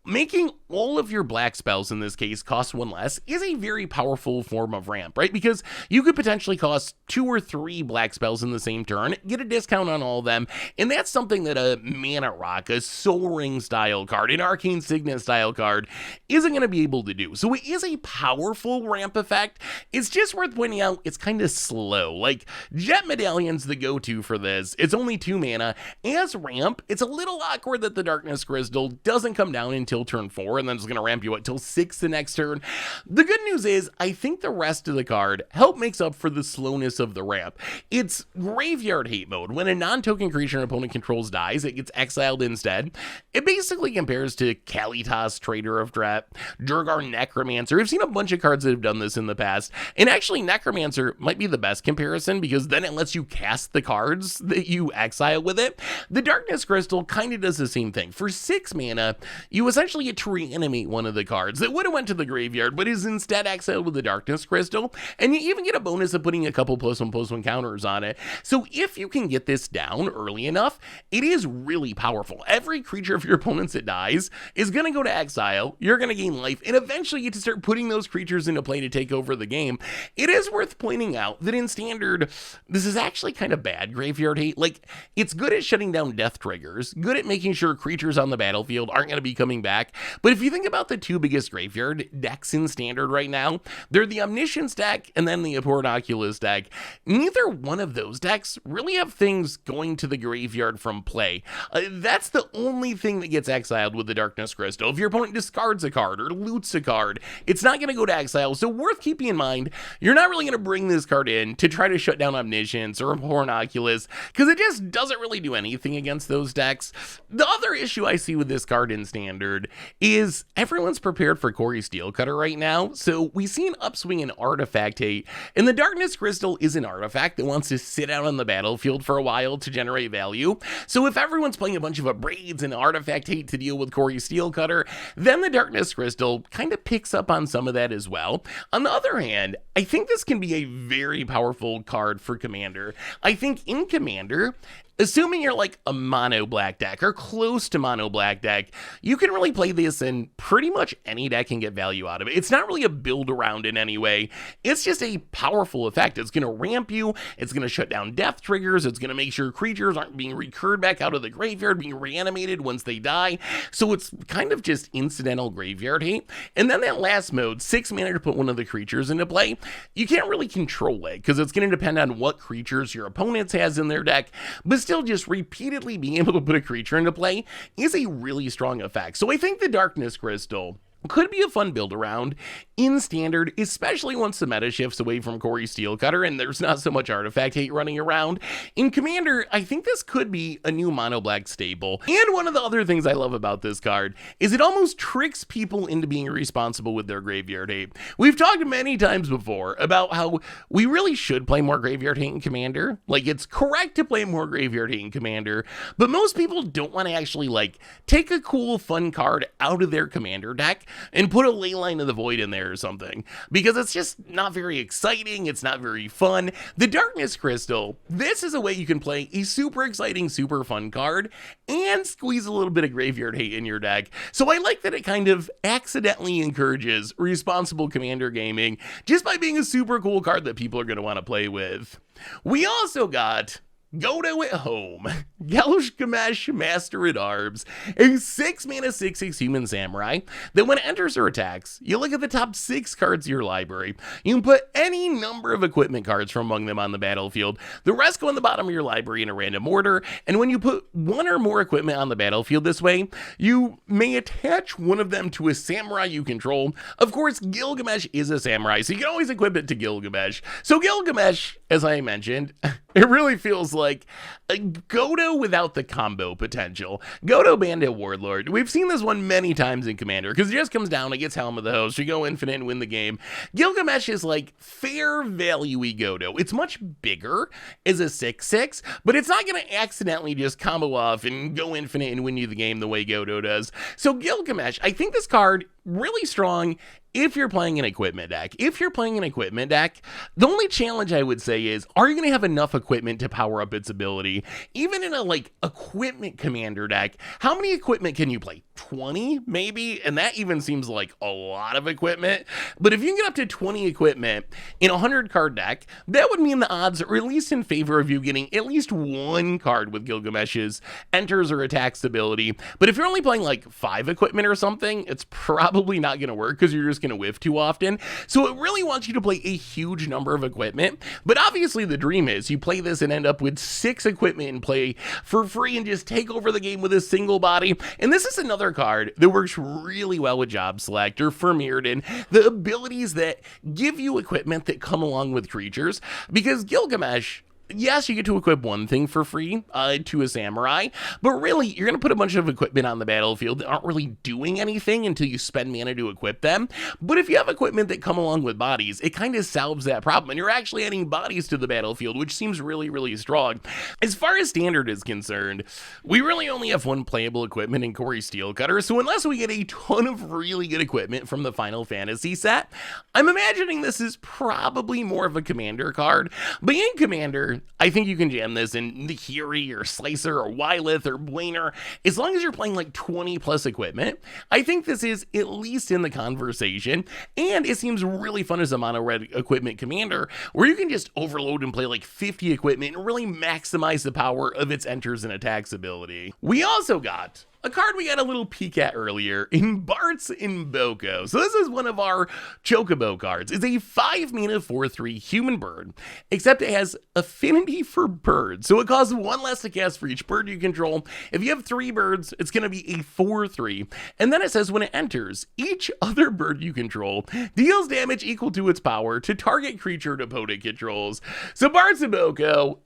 making all of your black spells in this case cost 1 less is a very powerful form of ramp, right? Because you could potentially cost 2 or 3 black spells in the same turn, get a discount on all of them, and that's something that a Mana Rock, a Soul Ring style card, an Arcane Signet style card isn't going to be able to do. So it is a powerful ramp effect. It's just worth pointing out it's kind of slow. Like, Jet Medallion's the go-to for this. It's only 2 mana. As ramp, it's a little awkward that the Darkness Crystal doesn't come down until turn 4, and then it's going to ramp you up till 6 the next turn. The good news is, I think the rest of the card makes up for the slowness of the ramp. It's Graveyard Hate mode. When a non-token creature an opponent controls dies, it gets exiled instead. It basically compares to Kalitas, Trader of Dret, Durgar Necromancer. We've seen a bunch of cards that have done this in the past, and actually Necromancer might be the best comparison because then it lets you cast the cards that you exile with it. The Darkness Crystal kind of does the same thing. For 6 mana, you essentially get to reanimate one of the cards that would have went to the graveyard, but is instead exiled with the Darkness Crystal, and you even get a bonus of putting a couple +1/+1 counters on it. So if you can get this down early enough, it is really powerful. Every creature of your opponent's that dies is going to go to exile, you're going to gain life, and eventually you get to start putting those creatures into play to take over the game. It is worth pointing out that in Standard, this is actually kind of bad Graveyard Hate. Like, it's good at shutting down death triggers, good at making sure creatures on the battlefield aren't going to be coming back back. But if you think about the two biggest graveyard decks in Standard right now, they're the Omniscience deck and then the Pornoculus deck. Neither one of those decks really have things going to the graveyard from play. That's the only thing that gets exiled with the Darkness Crystal. If your opponent discards a card or loots a card, it's not going to go to exile. So worth keeping in mind, you're not really going to bring this card in to try to shut down Omniscience or Pornoculus, because it just doesn't really do anything against those decks. The other issue I see with this card in Standard is everyone's prepared for Corey Steelcutter right now, so we see an upswing in Artifact hate, and the Darkness Crystal is an artifact that wants to sit out on the battlefield for a while to generate value. So if everyone's playing a bunch of Abrades and Artifact hate to deal with Corey Steelcutter, then the Darkness Crystal kind of picks up on some of that as well. On the other hand, I think this can be a very powerful card for Commander. I think in Commander, assuming you're like a mono black deck or close to mono black deck, you can really play this in pretty much any deck and get value out of it. It's not really a build around in any way. It's just a powerful effect. It's going to ramp you. It's going to shut down death triggers. It's going to make sure creatures aren't being recurred back out of the graveyard, being reanimated once they die. So it's kind of just incidental graveyard hate. And then that last mode, 6 mana to put one of the creatures into play, you can't really control it because it's going to depend on what creatures your opponent has in their deck, but still just repeatedly being able to put a creature into play is a really strong effect. So I think the Darkness Crystal could be a fun build around in Standard, especially once the meta shifts away from Corey Steelcutter and there's not so much artifact hate running around. In Commander, I think this could be a new mono black staple. And one of the other things I love about this card is it almost tricks people into being responsible with their graveyard hate. We've talked many times before about how we really should play more graveyard hate in Commander. Like, it's correct to play more graveyard hate in Commander, but most people don't want to actually like take a cool fun card out of their Commander deck and put a Leyline of the Void in there or something, because it's just not very exciting, it's not very fun. The Darkness Crystal, this is a way you can play a super exciting, super fun card and squeeze a little bit of graveyard hate in your deck. So I like that it kind of accidentally encourages responsible Commander gaming just by being a super cool card that people are going to want to play with. We also got Godo at Home, Gilgamesh, Master at Arms, a 6 mana 6/6 human samurai that when it enters or attacks, you look at the top 6 cards of your library. You can put any number of equipment cards from among them on the battlefield. The rest go on the bottom of your library in a random order, and when you put one or more equipment on the battlefield this way, you may attach one of them to a samurai you control. Of course, Gilgamesh is a samurai, so you can always equip it to Gilgamesh. So Gilgamesh, as I mentioned, it really feels like a Godo without the combo potential. Godo Bandit Warlord. We've seen this one many times in Commander because it just comes down, it gets Helm of the Host, you go infinite and win the game. Gilgamesh is like fair value-y Godo. It's much bigger as a 6/6, but it's not going to accidentally just combo off and go infinite and win you the game the way Godo does. So Gilgamesh, I think this card really strong if you're playing an equipment deck. If you're playing an equipment deck, the only challenge I would say is, are you going to have enough equipment to power up its ability? Even in a like equipment Commander deck, how many equipment can you play? 20 maybe? And that even seems like a lot of equipment. But if you can get up to 20 equipment in a 100 card deck, that would mean the odds are at least in favor of you getting at least one card with Gilgamesh's enters or attacks ability. But if you're only playing like 5 equipment or something, it's probably not going to work because you're just going to whiff too often. So it really wants you to play a huge number of equipment. But obviously the dream is you play this and end up with 6 equipment in play for free and just take over the game with a single body. And this is another card that works really well with Job Select or for Mirrodin, the abilities that give you equipment that come along with creatures, because Gilgamesh, yes, you get to equip one thing for free to a samurai, but really, you're going to put a bunch of equipment on the battlefield that aren't really doing anything until you spend mana to equip them. But if you have equipment that come along with bodies, it kind of solves that problem, and you're actually adding bodies to the battlefield, which seems really, really strong. As far as Standard is concerned, we really only have one playable equipment in Corey Steelcutter, so unless we get a ton of really good equipment from the Final Fantasy set, I'm imagining this is probably more of a Commander card. But in Commander, I think you can jam this in the Hiri or Slicer or Wylith or Blainer. As long as you're playing like 20 plus equipment, I think this is at least in the conversation. And it seems really fun as a mono red equipment Commander, where you can just overload and play like 50 equipment and really maximize the power of its enters and attacks ability. We also got a card we got a little peek at earlier in Bartz and Boko. So this is one of our Chocobo cards. It's a 5-mana 4/3 human bird, except it has affinity for birds. So it costs 1 less to cast for each bird you control. If you have 3 birds, it's going to be a 4/3. And then it says when it enters, each other bird you control deals damage equal to its power to target creature an opponent controls. So Bartz and Boko,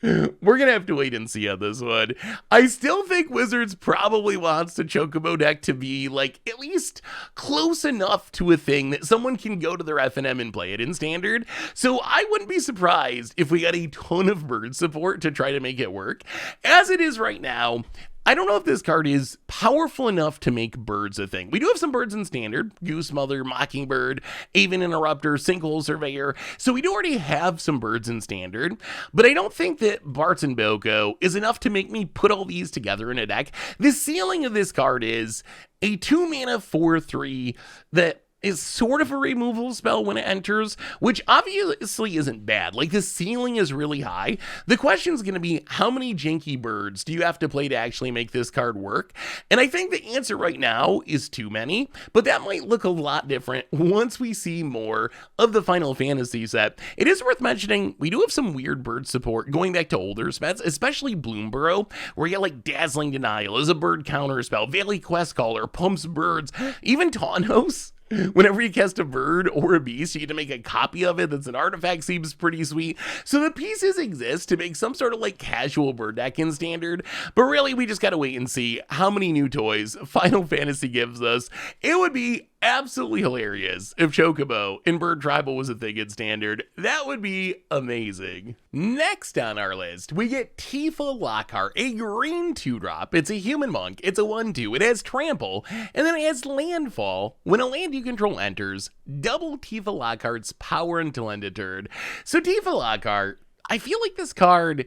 we're going to have to wait and see on this one. I still think Wizards probably wants the Chocobo deck to be, like, at least close enough to a thing that someone can go to their FNM and play it in Standard. So I wouldn't be surprised if we got a ton of bird support to try to make it work. As it is right now, I don't know if this card is powerful enough to make birds a thing. We do have some birds in Standard: Goose Mother, Mockingbird, Aven Interrupter, Sinkhole Surveyor. So we do already have some birds in Standard, but I don't think that Bartz and Boko is enough to make me put all these together in a deck. The ceiling of this card is a 2-mana 4/3 that is sort of a removal spell when it enters, which obviously isn't bad. Like, the ceiling is really high. The question is going to be, how many janky birds do you have to play to actually make this card work? And I think the answer right now is too many, but that might look a lot different once we see more of the Final Fantasy set. It is worth mentioning, we do have some weird bird support going back to older spells, especially Bloomburrow, where you get like Dazzling Denial as a bird counter spell, Valley Quest Caller pumps birds, even Taunos. Whenever you cast a bird or a beast, you get to make a copy of it that's an artifact. Seems pretty sweet. So the pieces exist to make some sort of like casual bird deck in Standard, but really we just gotta wait and see how many new toys Final Fantasy gives us. It would be absolutely hilarious if Chocobo in Bird Tribal was a thing in Standard. That would be amazing. Next on our list, we get Tifa Lockhart, a green 2-drop. It's a human monk. It's a 1/2. It has Trample, and then it has Landfall. When a land you control enters, double Tifa Lockhart's power until end of turn. So Tifa Lockhart, I feel like this card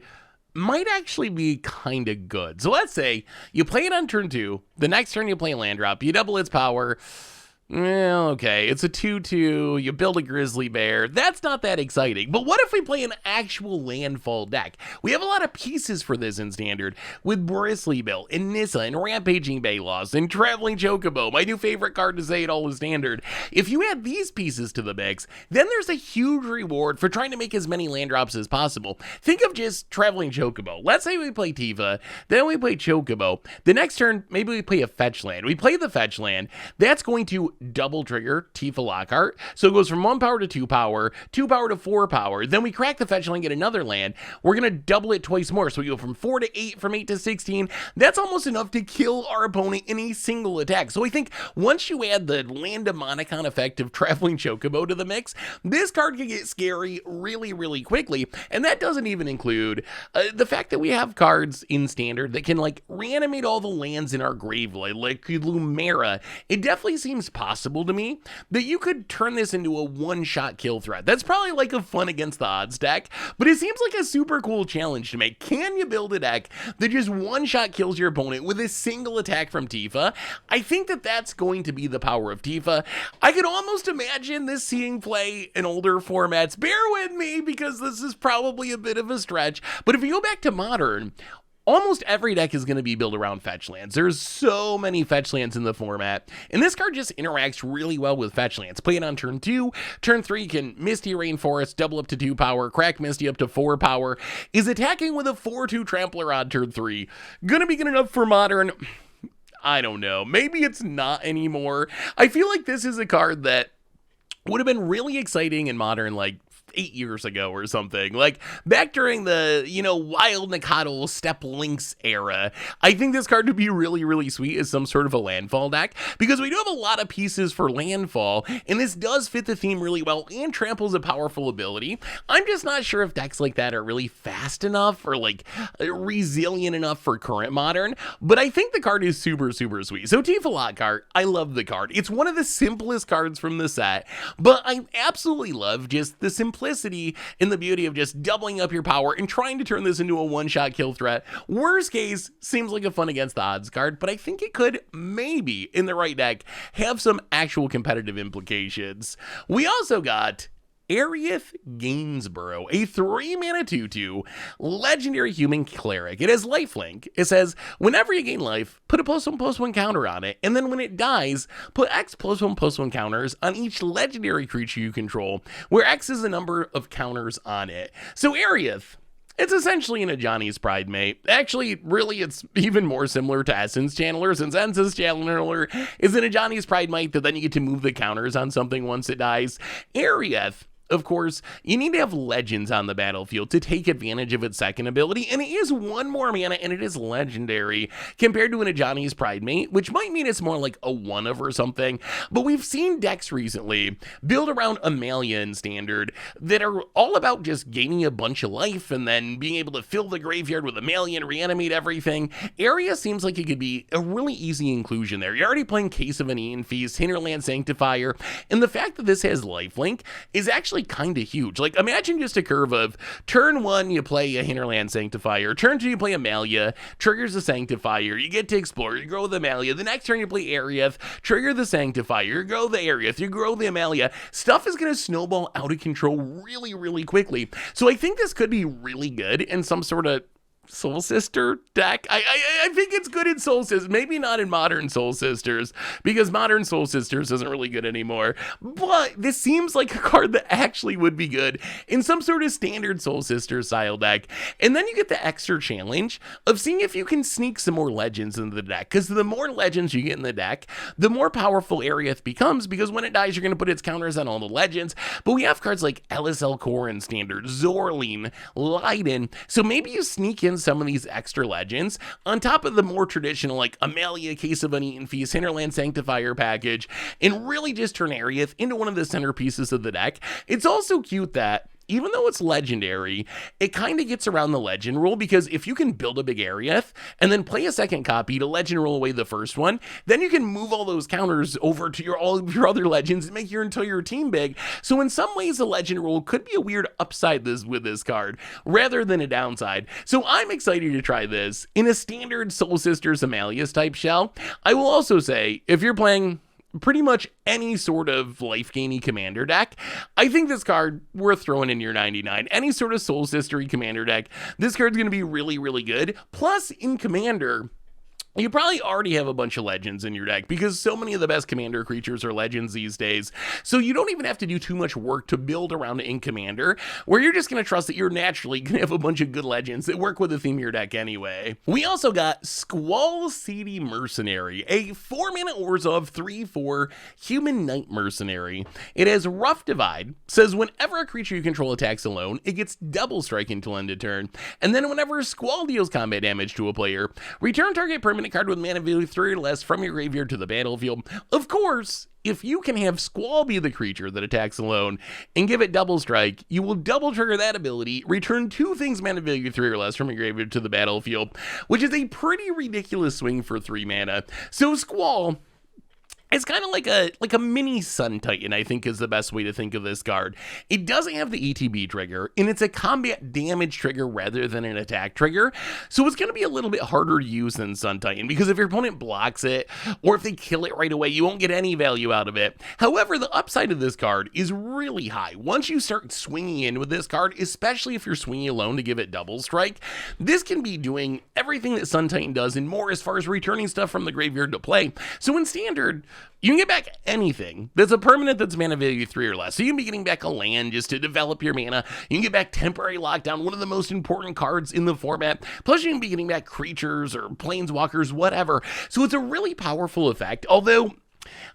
might actually be kind of good. So let's say you play it on turn 2, the next turn you play a land drop, you double its power. Well, okay, it's a 2/2, you build a grizzly bear. That's not that exciting. But what if we play an actual landfall deck? We have a lot of pieces for this in Standard, with Bristly Bill, and Nissa, and Rampaging Bayloss, and Traveling Chocobo, my new favorite card to say it all in Standard. If you add these pieces to the mix, then there's a huge reward for trying to make as many land drops as possible. Think of just Traveling Chocobo. Let's say we play Tifa, then we play Chocobo. The next turn, maybe we play a fetch land. We play the fetch land. That's going to double trigger Tifa Lockhart. So it goes from 1 power to 2 power, 2 power to 4 power. Then we crack the fetch land, get another land. We're going to double it twice more. So we go from 4 to 8, from 8 to 16. That's almost enough to kill our opponent in a single attack. So I think once you add the Land of Monocon effect of Traveling Chocobo to the mix, this card can get scary really, really quickly. And that doesn't even include the fact that we have cards in Standard that can like reanimate all the lands in our grave, like Lumera. It definitely seems possible to me that you could turn this into a one-shot kill threat. That's probably like a fun against the odds deck, but it seems like a super cool challenge to make. Can you build a deck that just one-shot kills your opponent with a single attack from Tifa? I think that that's going to be the power of Tifa. I could almost imagine this seeing play in older formats. Bear with me because this is probably a bit of a stretch, but if you go back to Modern, almost every deck is going to be built around fetch lands. There's so many fetch lands in the format, and this card just interacts really well with fetch lands. Play it on turn 2. Turn 3 can Misty Rainforest, double up to 2 power, crack Misty up to 4 power. Is attacking with a 4/2 Trampler on turn 3 gonna be good enough for Modern? I don't know. Maybe it's not anymore. I feel like this is a card that would have been really exciting in Modern, like 8 years ago or something, like back during the, Wild Nikado Step Links era. I think this card would be really, really sweet as some sort of a landfall deck, because we do have a lot of pieces for landfall, and this does fit the theme really well, and Trample's a powerful ability. I'm just not sure if decks like that are really fast enough or like resilient enough for current Modern, but I think the card is super, super sweet. So Tifa Lockhart, I love the card. It's one of the simplest cards from the set, but I absolutely love just the simplicity and the beauty of just doubling up your power and trying to turn this into a one-shot kill threat. Worst case, seems like a fun against the odds card, but I think it could maybe, in the right deck, have some actual competitive implications. We also got Aerith Gainsborough, a 3-mana 2/2 legendary human cleric. It has lifelink. It says, whenever you gain life, put a +1/+1 counter on it, and then when it dies, put X +1/+1 counters on each legendary creature you control, where X is the number of counters on it. So Aerith, it's essentially an Ajani's Pridemate. Actually, really, it's even more similar to Essence Channeler, since Essence Channeler is an Ajani's Pridemate that then you get to move the counters on something once it dies. Aerith, of course, you need to have legends on the battlefield to take advantage of its second ability, and it is 1 more mana, and it is legendary compared to an Ajani's Pridemate, which might mean it's more like a 1-of or something. But we've seen decks recently build around Amalia in Standard that are all about just gaining a bunch of life and then being able to fill the graveyard with Amalia and reanimate everything. Area seems like it could be a really easy inclusion there. You're already playing Case of an Aeon Feast, Hinterland Sanctifier, and the fact that this has lifelink is actually kind of huge. Like, imagine just a curve of turn 1, you play a Hinterland Sanctifier, turn 2, you play Amalia, triggers the Sanctifier, you get to explore, you grow the Amalia, the next turn you play Aerith, trigger the Sanctifier, you grow the Aerith, you grow the Amalia. Stuff is going to snowball out of control really, really quickly. So I think this could be really good in some sort of Soul Sister deck. I think it's good in Soul Sisters, maybe not in Modern Soul Sisters, because Modern Soul Sisters isn't really good anymore, but this seems like a card that actually would be good in some sort of standard Soul Sisters style deck. And then you get the extra challenge of seeing if you can sneak some more legends into the deck, because the more legends you get in the deck, the more powerful Aerith becomes, because when it dies, you're going to put its counters on all the legends. But we have cards like LSL Core in Standard, Zorleen, Leiden, so maybe you sneak in some of these extra legends on top of the more traditional like Amalia, Case of an Aeon Feast, Hinterland Sanctifier package, and really just turn Aerith into one of the centerpieces of the deck. It's also cute that even though it's legendary, it kind of gets around the legend rule, because if you can build a big Aerith and then play a second copy to legend roll away the first one, then you can move all those counters over to all of your other legends and make your entire team big. So in some ways, the legend rule could be a weird upside with this card rather than a downside. So I'm excited to try this in a standard Soul Sisters Amalia's type shell. I will also say, if you're playing pretty much any sort of life-gaining commander deck, I think this card worth throwing in your 99. Any sort of Soul Sistery commander deck, this card's going to be really, really good. Plus, in Commander, you probably already have a bunch of legends in your deck, because so many of the best commander creatures are legends these days. So you don't even have to do too much work to build around it in Commander, where you're just going to trust that you're naturally going to have a bunch of good legends that work with the theme of your deck anyway. We also got Squall Seedy Mercenary, a 4-mana Orzhov 3/4 human knight mercenary. It has Rough Divide, says whenever a creature you control attacks alone, it gets double strike until end of turn. And then whenever Squall deals combat damage to a player, return target permanent card with mana value 3 or less from your graveyard to the battlefield. Of course, if you can have Squall be the creature that attacks alone and give it double strike, you will double trigger that ability, return 2 things mana value 3 or less from your graveyard to the battlefield, which is a pretty ridiculous swing for 3 mana. So Squall, it's kind of like a mini Sun Titan, I think is the best way to think of this card. It doesn't have the ETB trigger, and it's a combat damage trigger rather than an attack trigger. So it's going to be a little bit harder to use than Sun Titan, because if your opponent blocks it, or if they kill it right away, you won't get any value out of it. However, the upside of this card is really high. Once you start swinging in with this card, especially if you're swinging alone to give it double strike, this can be doing everything that Sun Titan does and more as far as returning stuff from the graveyard to play. So in Standard, you can get back anything that's a permanent that's mana value 3 or less. So you can be getting back a land just to develop your mana. You can get back Temporary Lockdown, one of the most important cards in the format. Plus you can be getting back creatures or planeswalkers, whatever. So it's a really powerful effect, although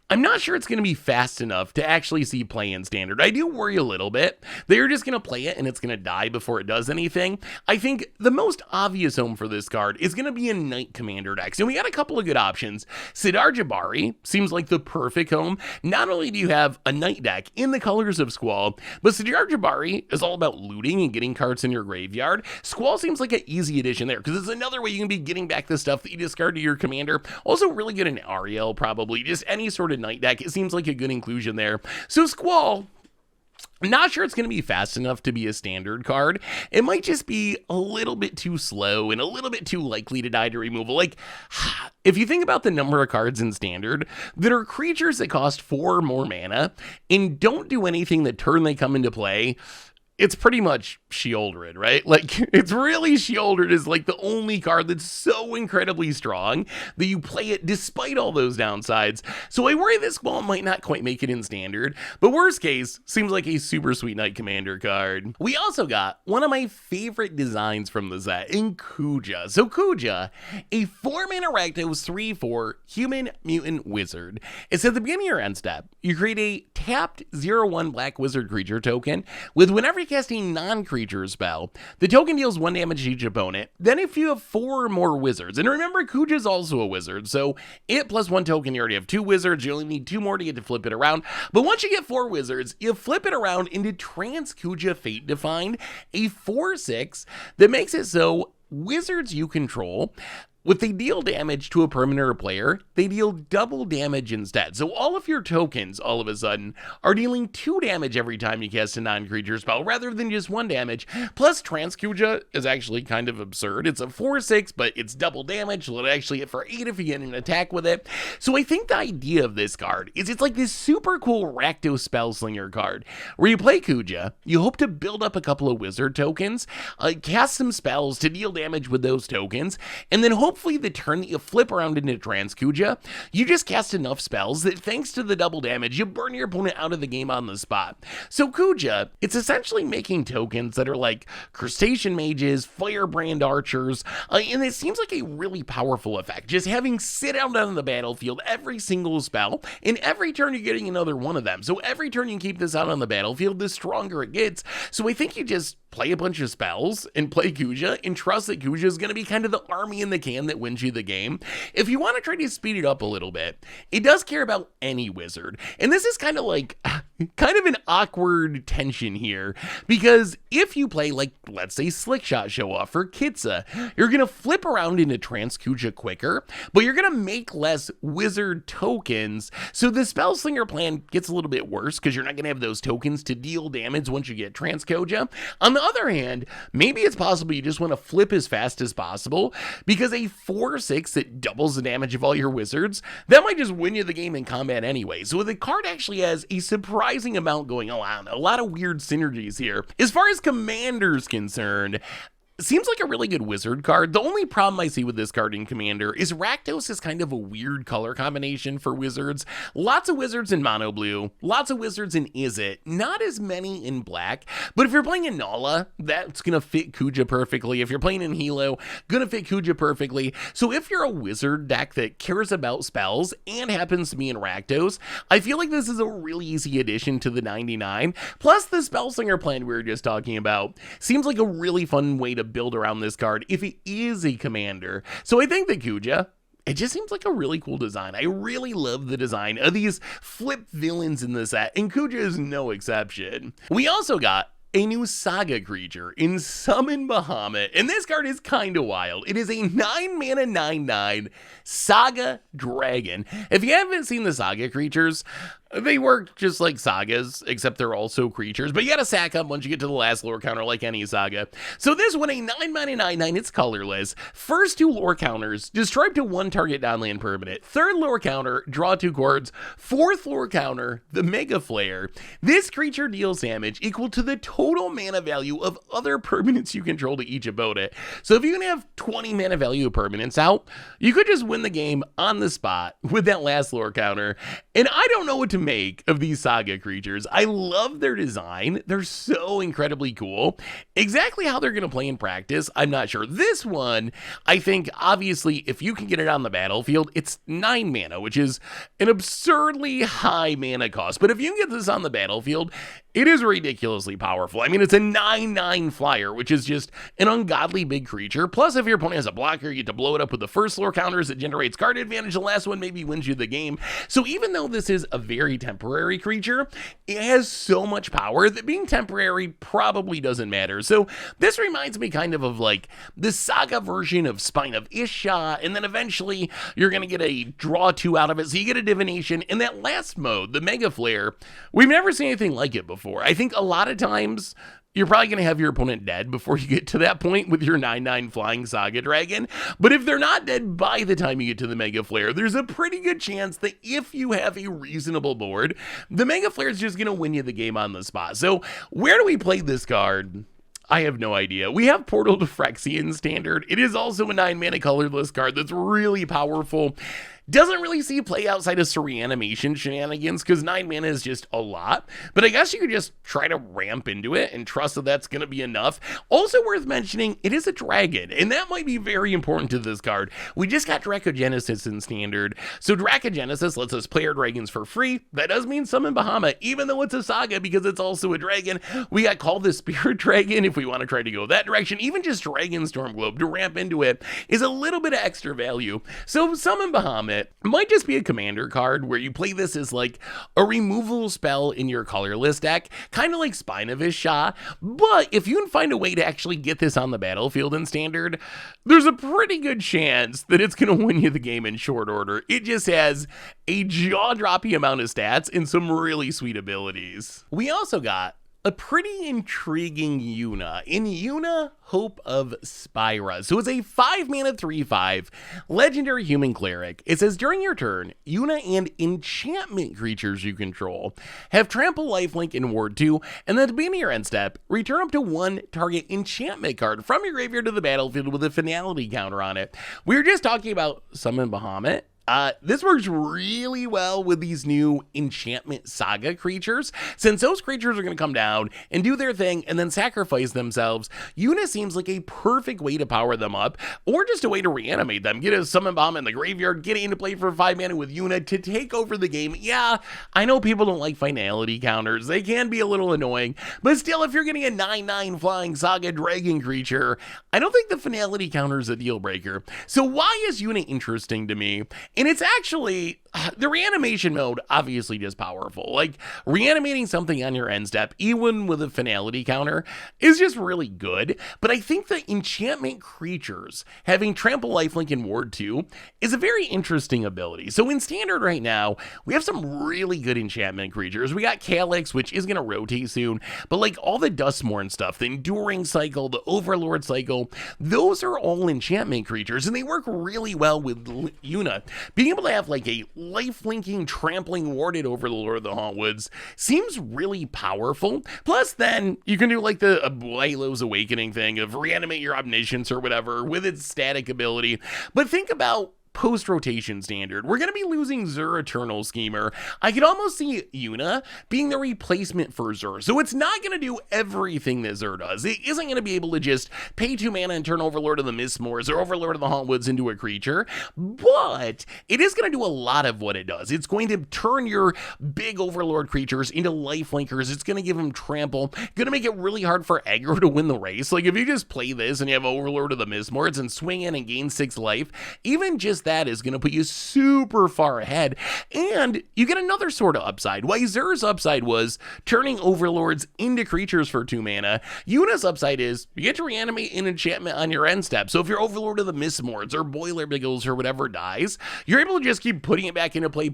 I'm not sure it's going to be fast enough to actually see play in Standard. I do worry a little bit. They're just going to play it and it's going to die before it does anything. I think the most obvious home for this card is going to be a Knight Commander deck. And we got a couple of good options. Sidar Jabari seems like the perfect home. Not only do you have a Knight deck in the colors of Squall, but Sidar Jabari is all about looting and getting cards in your graveyard. Squall seems like an easy addition there, because it's another way you can be getting back the stuff that you discard to your commander. Also really good in Ariel, probably. Just any sort of Knight deck, it seems like a good inclusion there. So Squall, I'm not sure it's going to be fast enough to be a standard card. It might just be a little bit too slow and a little bit too likely to die to removal. Like, if you think about the number of cards in standard that are creatures that cost 4 or more mana and don't do anything the turn they come into play, it's pretty much Sheoldred, right? Like, it's really Sheoldred is like the only card that's so incredibly strong that you play it despite all those downsides. So I worry this Squall might not quite make it in standard, but worst case, seems like a super sweet Knight Commander card. We also got one of my favorite designs from the set in Kuja. So Kuja, a 4-mana Rakdos 3/4 human mutant wizard. It's at the beginning of your end step. You create a tapped 0/1 black wizard creature token with whenever you cast a non-creature spell, the token deals 1 damage to each opponent. Then if you have 4 or more wizards, and remember Kuja is also a wizard, so it plus 1 token, you already have 2 wizards, you only need 2 more to get to flip it around. But once you get 4 wizards, you flip it around into Trans Kuja Fate Defined, a 4/6 that makes it so wizards you control, if they deal damage to a permanent or player, they deal double damage instead. So all of your tokens, all of a sudden, are dealing 2 damage every time you cast a non-creature spell, rather than just 1 damage. Plus, Transkuja is actually kind of absurd. It's a 4/6, but it's double damage, so it'll actually hit for 8 if you get an attack with it. So I think the idea of this card is it's like this super cool Rakdos Spellslinger card, where you play Kuja, you hope to build up a couple of wizard tokens, cast some spells to deal damage with those tokens, and then hopefully the turn that you flip around into Transkuja, you just cast enough spells that thanks to the double damage, you burn your opponent out of the game on the spot. So Kuja, it's essentially making tokens that are like Crustacean Mages, Firebrand Archers, and it seems like a really powerful effect. Just having sit out on the battlefield every single spell, and every turn you're getting another one of them. So every turn you keep this out on the battlefield, the stronger it gets. So I think you just play a bunch of spells and play Kuja and trust that Kuja is going to be kind of the army in the can that wins you the game. If you want to try to speed it up a little bit, it does care about any wizard. And this is kind of like kind of an awkward tension here, because if you play like, let's say Slickshot Show Off or Kitsa, you're going to flip around into Transkuja quicker, but you're going to make less wizard tokens. So the Spellslinger plan gets a little bit worse because you're not going to have those tokens to deal damage once you get Transkuja. On the other hand, maybe it's possible you just want to flip as fast as possible, because a 4/6 that doubles the damage of all your wizards, that might just win you the game in combat anyway. So the card actually has a surprising amount going on, a lot of weird synergies here. As far as Commander's concerned, seems like a really good wizard card. The only problem I see with this card in Commander is Rakdos is kind of a weird color combination for wizards. Lots of wizards in mono blue, lots of wizards in Izzet, not as many in black. But if you're playing in Nala, that's gonna fit Kuja perfectly. If you're playing in Hilo, gonna fit Kuja perfectly. So if you're a wizard deck that cares about spells and happens to be in Rakdos, I feel like this is a really easy addition to the 99. Plus the Spellslinger plan we were just talking about seems like a really fun way to build around this card if it is a commander. So I think that Kuja, it just seems like a really cool design. I really love the design of these flip villains in the set, and Kuja is no exception. We also got a new Saga creature in Summon Bahamut, and this card is kind of wild. It is a 9-mana 9/9 Saga Dragon. If you haven't seen the Saga creatures, they work just like sagas, except they're also creatures, but you gotta sack up once you get to the last lore counter like any saga. So this one, a 9-mana 9/9, it's colorless. First 2 lore counters, destroy up to 1 target downland permanent. Third lore counter, draw 2 cards. Fourth lore counter, the Mega Flare. This creature deals damage equal to the total mana value of other permanents you control to each opponent. So if you can have 20 mana value of permanents out, you could just win the game on the spot with that last lore counter. And I don't know what to make of these Saga creatures. I love their design. They're so incredibly cool. Exactly how they're going to play in practice, I'm not sure. This one, I think, obviously, if you can get it on the battlefield, it's 9 mana, which is an absurdly high mana cost. But if you can get this on the battlefield, it is ridiculously powerful. I mean, it's a 9/9 flyer, which is just an ungodly big creature. Plus, if your opponent has a blocker, you get to blow it up with the first lore counters. It generates card advantage. The last one maybe wins you the game. So even though though this is a very temporary creature, it has so much power that being temporary probably doesn't matter. So this reminds me kind of like the Saga version of Spine of Isha, and then eventually you're going to get a draw 2 out of it, so you get a divination. And that last mode, the Mega Flare, we've never seen anything like it before. I think a lot of times you're probably going to have your opponent dead before you get to that point with your 9/9 flying Saga Dragon. But if they're not dead by the time you get to the Mega Flare, there's a pretty good chance that if you have a reasonable board, the Mega Flare is just going to win you the game on the spot. So where do we play this card? I have no idea. We have Portal to Phyrexian Standard. It is also a 9-mana colorless card that's really powerful. Doesn't really see play outside of Reanimation shenanigans because 9 mana is just a lot. But I guess you could just try to ramp into it and trust that that's going to be enough. Also worth mentioning, it is a dragon, and that might be very important to this card. We just got Dracogenesis in Standard. So Dracogenesis lets us play our dragons for free. That does mean summon Bahamut, even though it's a saga because it's also a dragon. We got Call the Spirit Dragon if we want to try to go that direction. Even just Dragon Stormglobe to ramp into it is a little bit of extra value. So summon Bahamut might just be a commander card where you play this as like a removal spell in your colorless deck, kind of like Spine of Isha. But if you can find a way to actually get this on the battlefield in Standard, there's a pretty good chance that it's going to win you the game in short order. It just has a jaw-dropping amount of stats and some really sweet abilities. We also got a pretty intriguing Yuna in Yuna, Hope of Spyra. So it's a 5-mana 3/5 legendary human cleric. It says during your turn, Yuna and enchantment creatures you control have trample, lifelink, and ward 2, and at the beginning of your end step, return up to 1 target enchantment card from your graveyard to the battlefield with a finality counter on it. We were just talking about Summon Bahamut. This works really well with these new enchantment saga creatures. Since those creatures are going to come down and do their thing and then sacrifice themselves, Yuna seems like a perfect way to power them up, or just a way to reanimate them. Get a summon bomb in the graveyard, get into play for 5 mana with Yuna to take over the game. Yeah, I know people don't like finality counters. They can be a little annoying, but still, if you're getting a 9/9 flying saga dragon creature, I don't think the finality counter is a deal breaker. So why is Yuna interesting to me? And it's actually, the reanimation mode obviously just powerful. Like, reanimating something on your end step, even with a finality counter, is just really good. But I think the enchantment creatures, having trample, lifelink, and ward 2, is a very interesting ability. So in Standard right now, we have some really good enchantment creatures. We got Calyx, which is going to rotate soon, but like all the Dustmourne stuff, the Enduring Cycle, the Overlord Cycle, those are all enchantment creatures, and they work really well with Yuna. Being able to have like a life-linking, trampling, warded Overlord of the Hauntwoods seems really powerful. Plus then, you can do like the Lilo's Awakening thing of reanimate your Omniscience or whatever with its static ability. But think about post-rotation Standard. We're going to be losing Zur Eternal Schemer. I could almost see Yuna being the replacement for Zur. So it's not going to do everything that Zur does. It isn't going to be able to just pay 2 mana and turn Overlord of the Mistmoors or Overlord of the Hauntwoods into a creature, but it is going to do a lot of what it does. It's going to turn your big Overlord creatures into lifelinkers. It's going to give them trample. Going to make it really hard for aggro to win the race. Like if you just play this and you have Overlord of the Mistmoors and swing in and gain 6 life, even just that is going to put you super far ahead, and you get another sort of upside. Why Zur's upside was turning Overlords into creatures for 2 mana, Yuna's upside is you get to reanimate an enchantment on your end step. So if your Overlord of the Mistmoors or Boiler Biggles or whatever dies, you're able to just keep putting it back into play,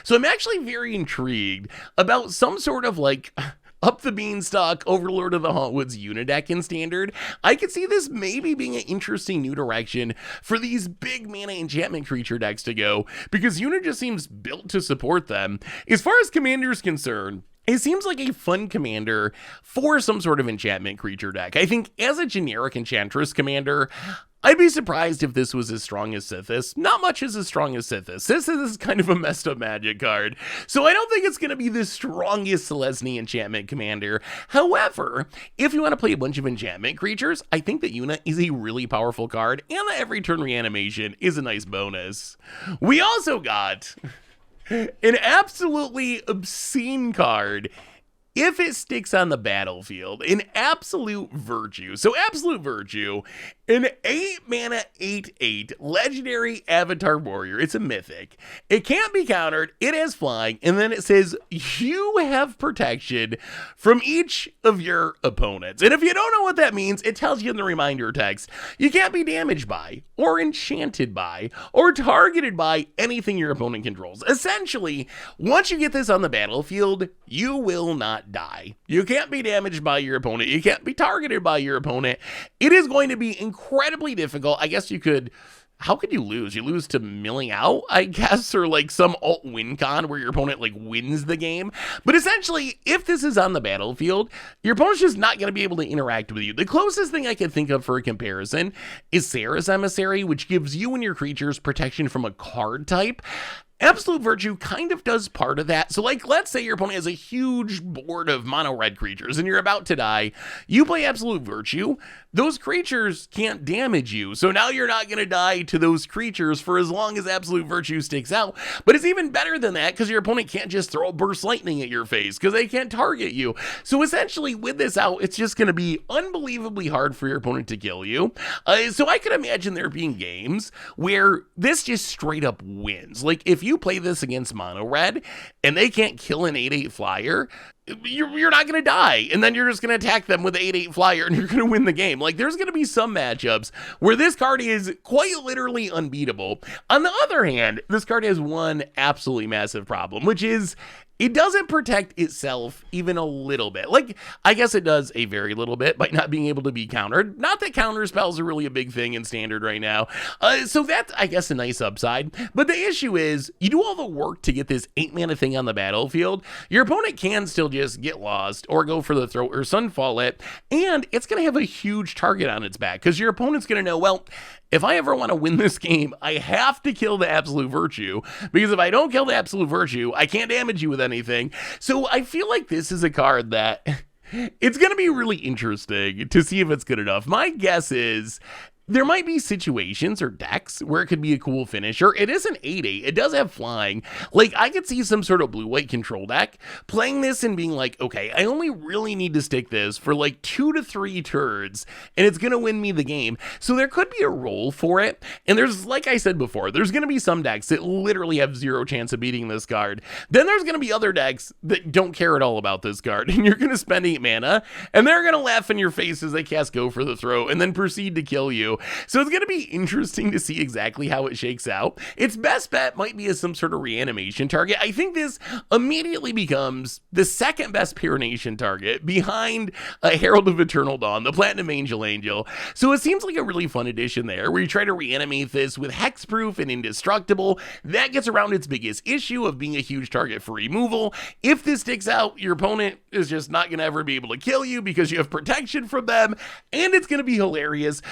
So I'm actually very intrigued about some sort of like up the beanstalk Overlord of the Hauntwoods Yuna deck in Standard. I could see this maybe being an interesting new direction for these big mana enchantment creature decks to go, because Yuna just seems built to support them. As far as Commander's concerned, it seems like a fun commander for some sort of enchantment creature deck. I think as a generic Enchantress commander, I'd be surprised if this was as strong as Sithis. Not much is as strong as Sithis. Sithis is kind of a messed up magic card, so I don't think it's going to be the strongest Selesnya enchantment commander. However, if you want to play a bunch of enchantment creatures, I think that Yuna is a really powerful card, and that every turn reanimation is a nice bonus. We also got an absolutely obscene card if it sticks on the battlefield in Absolute Virtue. So Absolute Virtue, an 8 mana 8/8 legendary avatar warrior. It's a mythic. It can't be countered. It has flying. And then it says you have protection from each of your opponents. And if you don't know what that means, it tells you in the reminder text. You can't be damaged by, or enchanted by, or targeted by anything your opponent controls. Essentially, once you get this on the battlefield, you will not die. You can't be damaged by your opponent. You can't be targeted by your opponent. It is going to be incredibly difficult. I guess you could... How could you lose? You lose to milling out, I guess, or like some alt win con where your opponent like wins the game. But essentially, if this is on the battlefield, your opponent's just not going to be able to interact with you. The closest thing I can think of for a comparison is Sarah's Emissary, which gives you and your creatures protection from a card type. Absolute Virtue kind of does part of that. So like, let's say your opponent has a huge board of mono red creatures and you're about to die. You play Absolute Virtue. Those creatures can't damage you. So now you're not going to die to those creatures for as long as Absolute Virtue sticks out. But it's even better than that because your opponent can't just throw a burst lightning at your face because they can't target you. So essentially with this out, it's just going to be unbelievably hard for your opponent to kill you. So I could imagine there being games where this just straight up wins. Like if you play this against mono red and they can't kill an 8/8 flyer, you're not going to die, and then you're just going to attack them with the 8/8 flyer and you're going to win the game. Like there's going to be some matchups where this card is quite literally unbeatable. On the other hand, this card has one absolutely massive problem, which is it doesn't protect itself even a little bit. Like, I guess it does a very little bit by not being able to be countered. Not that counter spells are really a big thing in Standard right now. So that's, I guess, a nice upside. But the issue is, you do all the work to get this 8 mana thing on the battlefield. Your opponent can still just get lost or go for the throat or Sunfall it. And it's going to have a huge target on its back because your opponent's going to know, well, if I ever want to win this game, I have to kill the Absolute Virtue, because if I don't kill the Absolute Virtue, I can't damage you with anything. So I feel like this is a card that it's going to be really interesting to see if it's good enough. My guess is there might be situations or decks where it could be a cool finisher. It is an 8/8. It does have flying. Like, I could see some sort of blue-white control deck playing this and being like, okay, I only really need to stick this for like 2 to 3 turns, and it's going to win me the game. So there could be a role for it. And there's, like I said before, there's going to be some decks that literally have 0 chance of beating this card. Then there's going to be other decks that don't care at all about this card. And you're going to spend 8 mana, and they're going to laugh in your face as they cast Go for the Throat and then proceed to kill you. So it's going to be interesting to see exactly how it shakes out. Its best bet might be as some sort of reanimation target. I think this immediately becomes the second best Pyronation target behind Herald of Eternal Dawn, the Platinum Angel. So it seems like a really fun addition there, where you try to reanimate this with Hexproof and Indestructible. That gets around its biggest issue of being a huge target for removal. If this sticks out, your opponent is just not going to ever be able to kill you because you have protection from them, and it's going to be hilarious.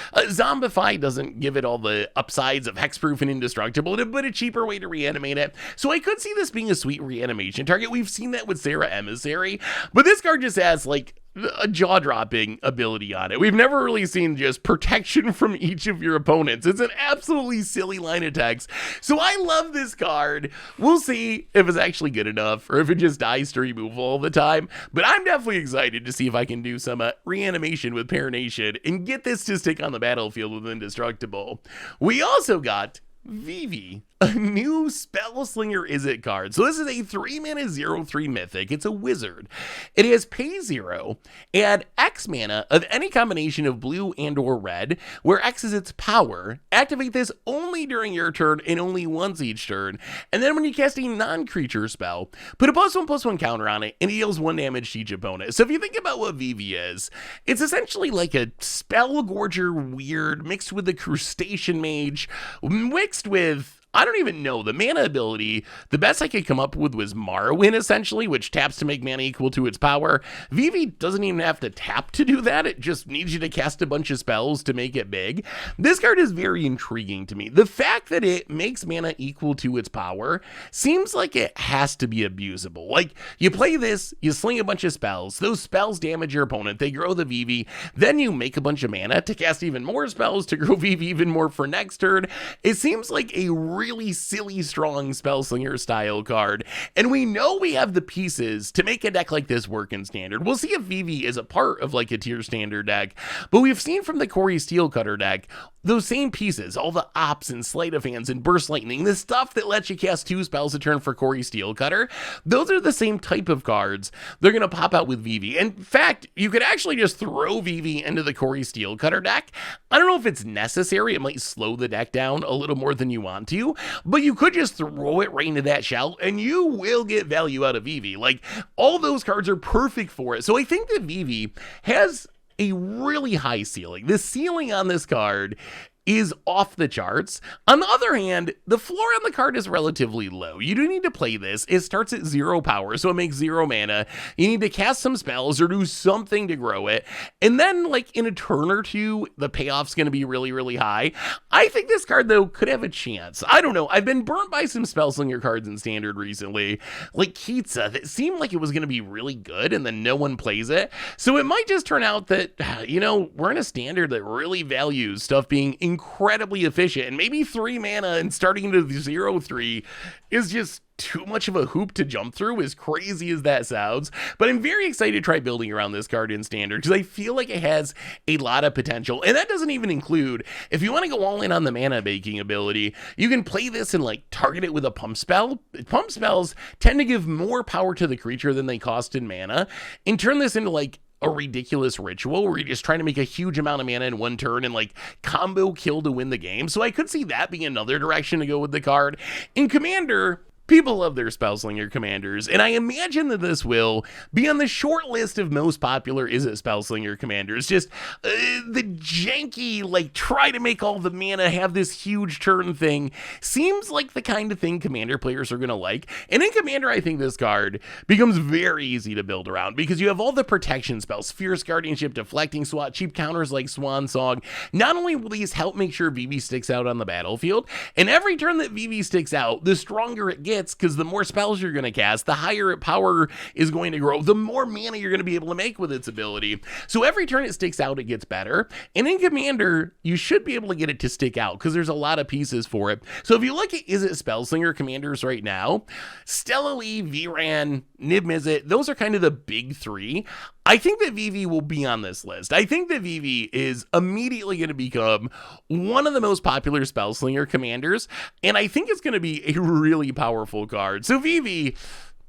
Zombify doesn't give it all the upsides of Hexproof and Indestructible, but a cheaper way to reanimate it. So I could see this being a sweet reanimation target. We've seen that with Sarah Emissary, but this card just has like a jaw-dropping ability on it. We've never really seen just protection from each of your opponents. It's an absolutely silly line of text. So I love this card. We'll see if it's actually good enough or if it just dies to removal all the time. But I'm definitely excited to see if I can do some reanimation with Pyronation and get this to stick on the battlefield with Indestructible. We also got Vivi, a new Spellslinger Izzet card. So this is a 3-mana 0/3 mythic. It's a wizard. It has pay 0, add X mana of any combination of blue and or red, where X is its power. Activate this only during your turn and only once each turn. And then when you cast a non-creature spell, put a +1/+1 counter on it and it deals 1 damage to each opponent. So if you think about what Vivi is, it's essentially like a Spellgorger weird mixed with the Crustacean Mage, mixed with, I don't even know, the mana ability. The best I could come up with was Morrowind, essentially, which taps to make mana equal to its power. Vivi doesn't even have to tap to do that. It just needs you to cast a bunch of spells to make it big. This card is very intriguing to me. The fact that it makes mana equal to its power seems like it has to be abusable. Like, you play this, you sling a bunch of spells. Those spells damage your opponent. They grow the Vivi. Then you make a bunch of mana to cast even more spells to grow Vivi even more for next turn. It seems like a really silly strong Spellslinger style card, and we know we have the pieces to make a deck like this work in Standard. We'll see if Vivi is a part of like a tier Standard deck, but we've seen from the Corey Steelcutter deck those same pieces, all the Ops and Sleight of Hands and Burst Lightning, the stuff that lets you cast 2 spells a turn for Corey Steelcutter. Those are the same type of cards. They're going to pop out with Vivi. In fact, you could actually just throw Vivi into the Corey Steelcutter deck. I don't know if it's necessary. It might slow the deck down a little more than you want to, but you could just throw it right into that shell and you will get value out of Vivi. Like, all those cards are perfect for it. So I think that Vivi has a really high ceiling. The ceiling on this card is off the charts. On the other hand, the floor on the card is relatively low. You do need to play this. It starts at 0 power, so it makes 0 mana. You need to cast some spells or do something to grow it. And then, like, in a turn or two, the payoff's going to be really, really high. I think this card, though, could have a chance. I don't know. I've been burnt by some Spellslinger cards in Standard recently, like Kitsa, that seemed like it was going to be really good, and then no one plays it. So it might just turn out that, you know, we're in a Standard that really values stuff being incredibly efficient, and maybe 3 mana and starting into 0/3 is just too much of a hoop to jump through, as crazy as that sounds. But I'm very excited to try building around this card in Standard because I feel like it has a lot of potential, and that doesn't even include, if you want to go all in on the mana baking ability, you can play this and like target it with a pump spell. Pump spells tend to give more power to the creature than they cost in mana, and turn this into like a ridiculous ritual where you're just trying to make a huge amount of mana in one turn and like combo kill to win the game. So I could see that being another direction to go with the card. In Commander, people love their Spellslinger commanders, and I imagine that this will be on the short list of most popular Is It Spellslinger commanders. Just the janky, like, try to make all the mana have this huge turn thing seems like the kind of thing Commander players are going to like. And in Commander, I think this card becomes very easy to build around because you have all the protection spells, Fierce Guardianship, Deflecting Swat, cheap counters like Swan Song. Not only will these help make sure Vivi sticks out on the battlefield, and every turn that Vivi sticks out, the stronger it gets, because the more spells you're going to cast, the higher power is going to grow, the more mana you're going to be able to make with its ability. So every turn it sticks out, it gets better. And in Commander, you should be able to get it to stick out because there's a lot of pieces for it. So if you look at Is It Spellslinger commanders right now, Stealily, Vran, Nib Mizzet, those are kind of the big 3. I think that Vivi will be on this list. I think that Vivi is immediately going to become one of the most popular Spellslinger commanders, and I think it's going to be a really powerful card. So Vivi,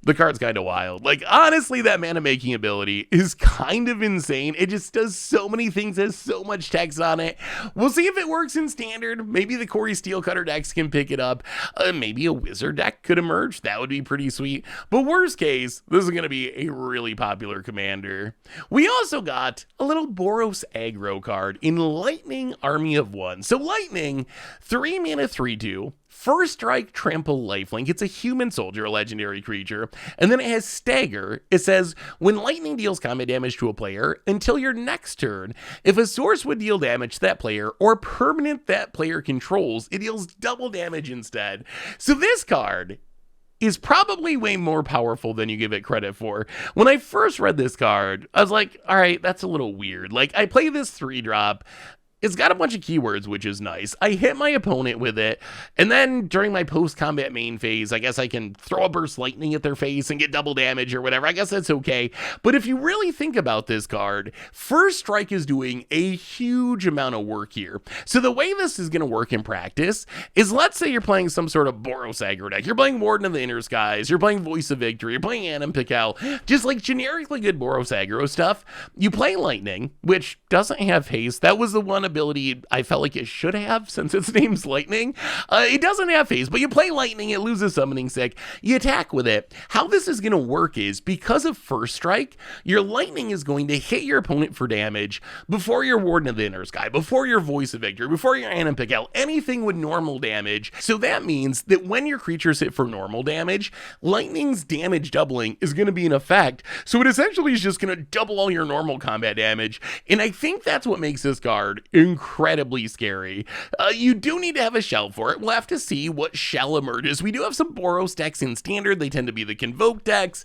the card's kind of wild. Like, honestly, that mana making ability is kind of insane. It just does so many things, has so much text on it. We'll see if it works in Standard. Maybe the Corey Steelcutter decks can pick it up. Maybe a Wizard deck could emerge. That would be pretty sweet. But worst case, this is going to be a really popular commander. We also got a little Boros aggro card in Lightning Army of One. So Lightning, 3 mana 3/2. First strike, trample, lifelink. It's a human soldier, a legendary creature. And then it has stagger. It says, when lightning deals combat damage to a player, until your next turn, if a source would deal damage to that player or permanent that player controls, it deals double damage instead. So this card is probably way more powerful than you give it credit for. When I first read this card, I was like, all right, that's a little weird. Like, I play this 3-drop. It's got a bunch of keywords, which is nice. I hit my opponent with it, and then during my post-combat main phase, I guess I can throw a burst lightning at their face and get double damage or whatever. I guess that's okay. But if you really think about this card, First Strike is doing a huge amount of work here. So the way this is going to work in practice is, let's say you're playing some sort of Boros aggro deck. You're playing Warden of the Inner Skies. You're playing Voice of Victory. You're playing Anim Pical. Just like generically good Boros aggro stuff. You play Lightning, which doesn't have haste. That was the one ability I felt like it should have, since its name's Lightning. It doesn't have haste, but you play Lightning, it loses Summoning Sick, you attack with it. How this is going to work is, because of First Strike, your Lightning is going to hit your opponent for damage before your Warden of the Inner Sky, before your Voice of Victory, before your Anim Pical, anything with normal damage. So that means that when your creatures hit for normal damage, Lightning's damage doubling is going to be in effect. So it essentially is just going to double all your normal combat damage. And I think that's what makes this card incredibly scary. You do need to have a shell for it. We'll have to see what shell emerges. We do have some Boros decks in Standard. They tend to be the Convoke decks.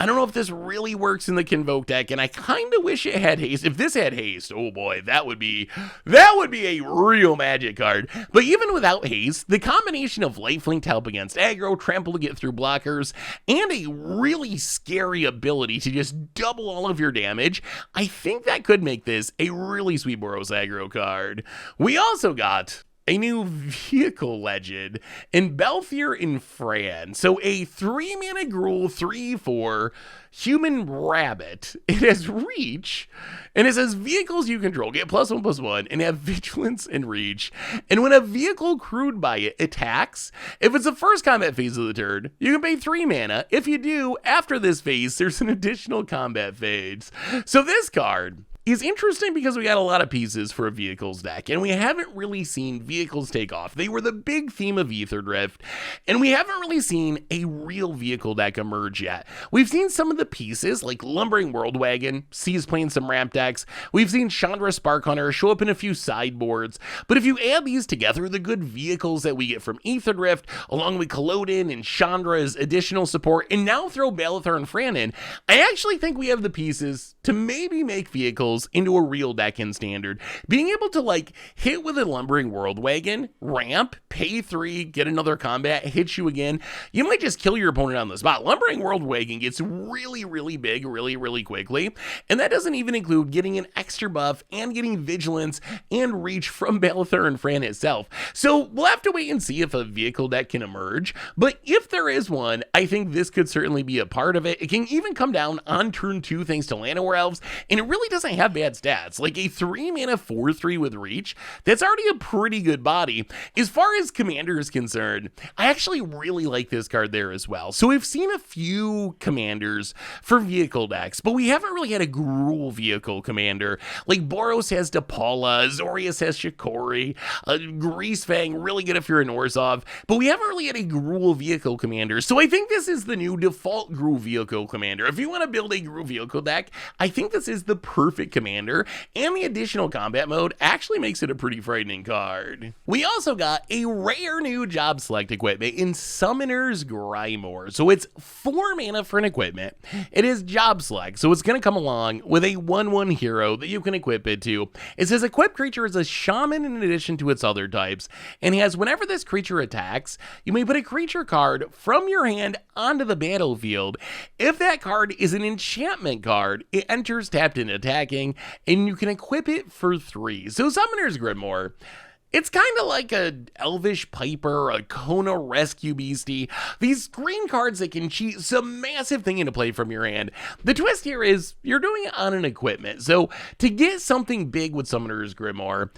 I don't know if this really works in the Convoke deck, and I kind of wish it had haste. If this had haste, oh boy, that would be a real magic card. But even without haste, the combination of lifelink to help against aggro, trample to get through blockers, and a really scary ability to just double all of your damage, I think that could make this a really sweet Boros aggro card. We also got a new vehicle legend in Balthier and Fran. So a 3-mana Gruul 3/4 human rabbit. It has reach, and it says vehicles you control get +1/+1 and have vigilance and reach. And when a vehicle crewed by it attacks, if it's the first combat phase of the turn, you can pay 3 mana. If you do, after this phase, there's an additional combat phase. So this card is interesting because we got a lot of pieces for a vehicles deck, and we haven't really seen vehicles take off. They were the big theme of Aether Drift, and we haven't really seen a real vehicle deck emerge yet. We've seen some of the pieces, like Lumbering Worldwagon, C's playing some ramp decks. We've seen Chandra Sparkhunter show up in a few sideboards, but if you add these together, the good vehicles that we get from Aether Drift, along with Culloden and Chandra's additional support, and now throw Balthier and Fran in, I actually think we have the pieces to maybe make vehicles into a real deck in Standard. Being able to like hit with a Lumbering Worldwagon, ramp, pay 3, get another combat, hit you again, you might just kill your opponent on the spot. Lumbering Worldwagon gets really, really big really, really quickly, and that doesn't even include getting an extra buff and getting vigilance and reach from Balthier and Fran itself. So we'll have to wait and see if a vehicle deck can emerge, but if there is one, I think this could certainly be a part of it. It can even come down on turn 2 thanks to Llanowar Elves, and it really doesn't have bad stats. Like a 3-mana 4/3 with reach, that's already a pretty good body. As far as commander is concerned, I actually really like this card there as well. So we've seen a few commanders for vehicle decks, but we haven't really had a Gruul vehicle commander. Like Boros has Depala, Azorius has Shikori, Greasefang, really good if you're an Orzhov, but we haven't really had a Gruul vehicle commander. So I think this is the new default Gruul vehicle commander. If you want to build a Gruul vehicle deck, I think this is the perfect commander, and the additional combat mode actually makes it a pretty frightening card. We also got a rare new job select equipment in Summoner's Grimoire. So it's 4 mana for an equipment. It is job select, so it's going to come along with a 1/1 hero that you can equip it to. It says equip creature is a shaman in addition to its other types, and has whenever this creature attacks, you may put a creature card from your hand onto the battlefield. If that card is an enchantment card, it enters tapped and attacking, and you can equip it for 3. So Summoner's Grimoire, it's kind of like a Elvish Piper, a Kona Rescue Beastie. These green cards that can cheat some massive thing into play from your hand. The twist here is you're doing it on an equipment. So to get something big with Summoner's Grimoire,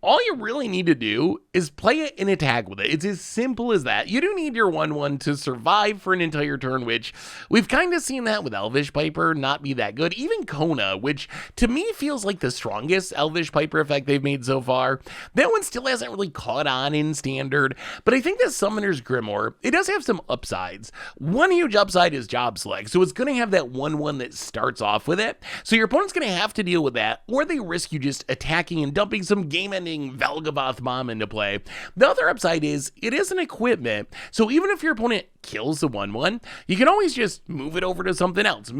all you really need to do is play it and attack with it. It's as simple as that. You do need your 1/1 to survive for an entire turn, which we've kind of seen that with Elvish Piper not be that good. Even Kona, which to me feels like the strongest Elvish Piper effect they've made so far. That one's still hasn't really caught on in Standard, but I think that Summoner's Grimoire, it does have some upsides. One huge upside is job select, so it's going to have that 1/1 that starts off with it, so your opponent's going to have to deal with that, or they risk you just attacking and dumping some game-ending Vel'Gavoth bomb into play. The other upside is, it is an equipment, so even if your opponent kills the 1/1, you can always just move it over to something else,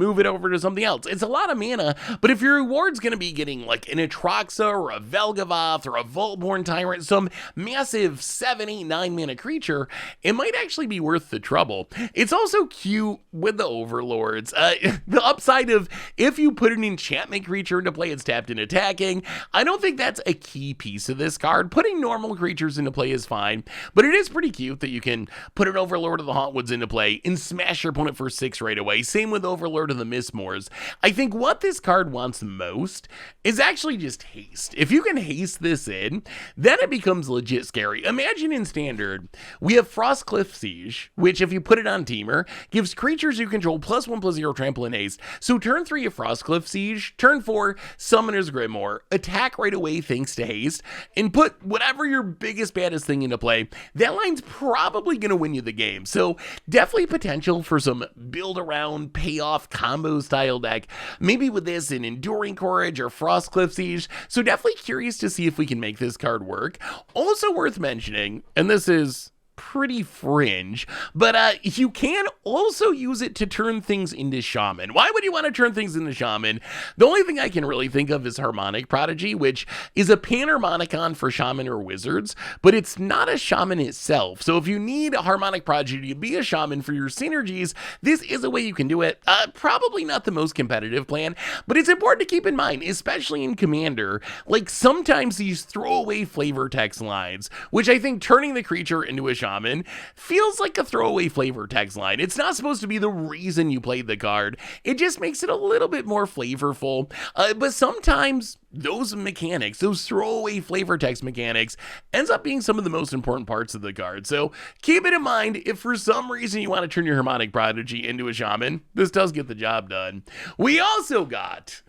It's a lot of mana, but if your reward's going to be getting like an Atraxa or a Vel'Gavoth or a Voltborn Tyrant, some massive 7, 8, 9 mana creature, it might actually be worth the trouble. It's also cute with the Overlords. The upside of if you put an enchantment creature into play, it's tapped and attacking. I don't think that's a key piece of this card. Putting normal creatures into play is fine, but it is pretty cute that you can put an Overlord of the Hauntwoods into play and smash your opponent for 6 right away. Same with Overlord of the Mistmoors. I think what this card wants most is actually just haste. If you can haste this in, then it becomes legit scary. Imagine in Standard, we have Frostcliff Siege, which if you put it on Teamer, gives creatures you control +1/+0 trample and haste. So turn 3 of Frostcliff Siege, turn 4 Summoner's Grimoire, attack right away thanks to haste, and put whatever your biggest, baddest thing into play. That line's probably going to win you the game. So definitely potential for some build around, payoff combo style deck, maybe with this in Enduring Courage or Frostcliff Siege. So definitely curious to see if we can make this card work. Also worth mentioning, and this is pretty fringe, but you can also use it to turn things into Shaman. Why would you want to turn things into Shaman? The only thing I can really think of is Harmonic Prodigy, which is a Panharmonicon for Shaman or Wizards, but it's not a Shaman itself. So if you need a Harmonic Prodigy to be a Shaman for your synergies, this is a way you can do it. Probably not the most competitive plan, but it's important to keep in mind, especially in Commander, like sometimes these throwaway flavor text lines, which I think turning the creature into a Shaman feels like a throwaway flavor text line. It's not supposed to be the reason you played the card. It just makes it a little bit more flavorful. But sometimes those mechanics, those throwaway flavor text mechanics, ends up being some of the most important parts of the card. So keep it in mind if for some reason you want to turn your Harmonic Prodigy into a Shaman, this does get the job done. We also got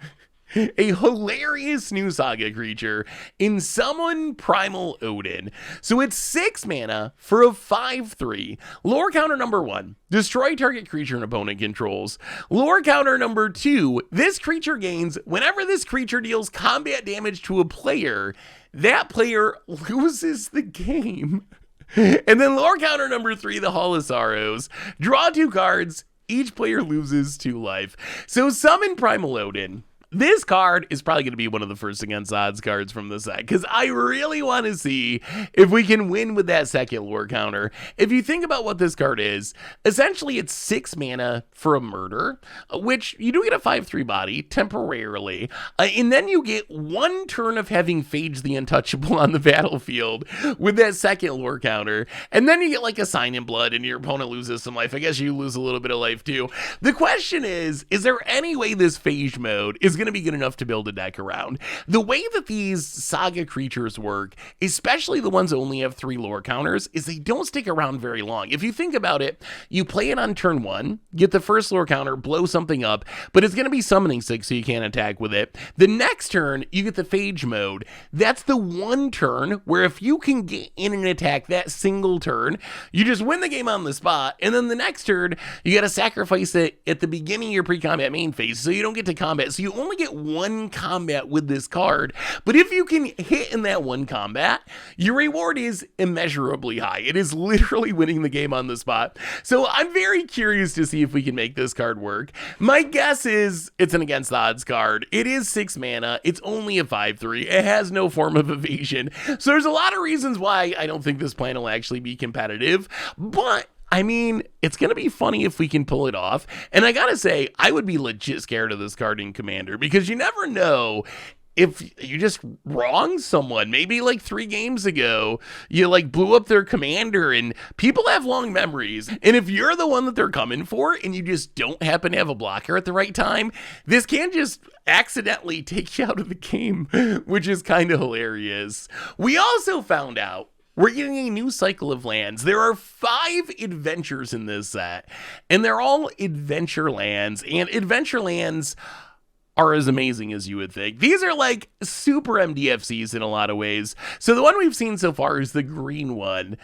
a hilarious new saga creature in Summon Primal Odin. So it's 6 mana for a 5/3. Lore counter number 1, destroy target creature an opponent controls. Lore counter number 2, this creature gains whenever this creature deals combat damage to a player, that player loses the game. And then lore counter number 3, the Hall of Sorrows, draw 2 cards, each player loses 2 life. So Summon Primal Odin. This card is probably going to be one of the first against odds cards from the set, because I really want to see if we can win with that second lore counter. If you think about what this card is, essentially it's 6 mana for a murder, which you do get a 5/3 body temporarily, and then you get 1 turn of having Phage the Untouchable on the battlefield with that second lore counter, and then you get like a Sign in Blood and your opponent loses some life. I guess you lose a little bit of life too. The question is there any way this Phage mode is going to be good enough to build a deck around? The way that these saga creatures work, especially the ones that only have 3 lore counters, is they don't stick around very long. If you think about it, you play it on turn 1, get the first lore counter, blow something up, but it's going to be summoning 6 so you can't attack with it. The next turn, you get the Phage mode. That's the one turn where if you can get in and attack that single turn, you just win the game on the spot, and then the next turn, you got to sacrifice it at the beginning of your pre-combat main phase, so you don't get to combat. So you only get 1 combat with this card, but if you can hit in that 1 combat, your reward is immeasurably high. It is literally winning the game on the spot. So I'm very curious to see if we can make this card work. My guess is it's an against the odds card. It is 6 mana. It's only a 5/3. It has no form of evasion. So there's a lot of reasons why I don't think this plan will actually be competitive, but I mean, it's going to be funny if we can pull it off. And I got to say, I would be legit scared of this card in Commander, because you never know if you just wrong someone. Maybe like 3 games ago, you like blew up their commander, and people have long memories. And if you're the one that they're coming for and you just don't happen to have a blocker at the right time, this can just accidentally take you out of the game, which is kind of hilarious. We also found out we're getting a new cycle of lands. There are 5 adventures in this set, and they're all adventure lands, and adventure lands are as amazing as you would think. These are like super MDFCs in a lot of ways. So the one we've seen so far is the green one,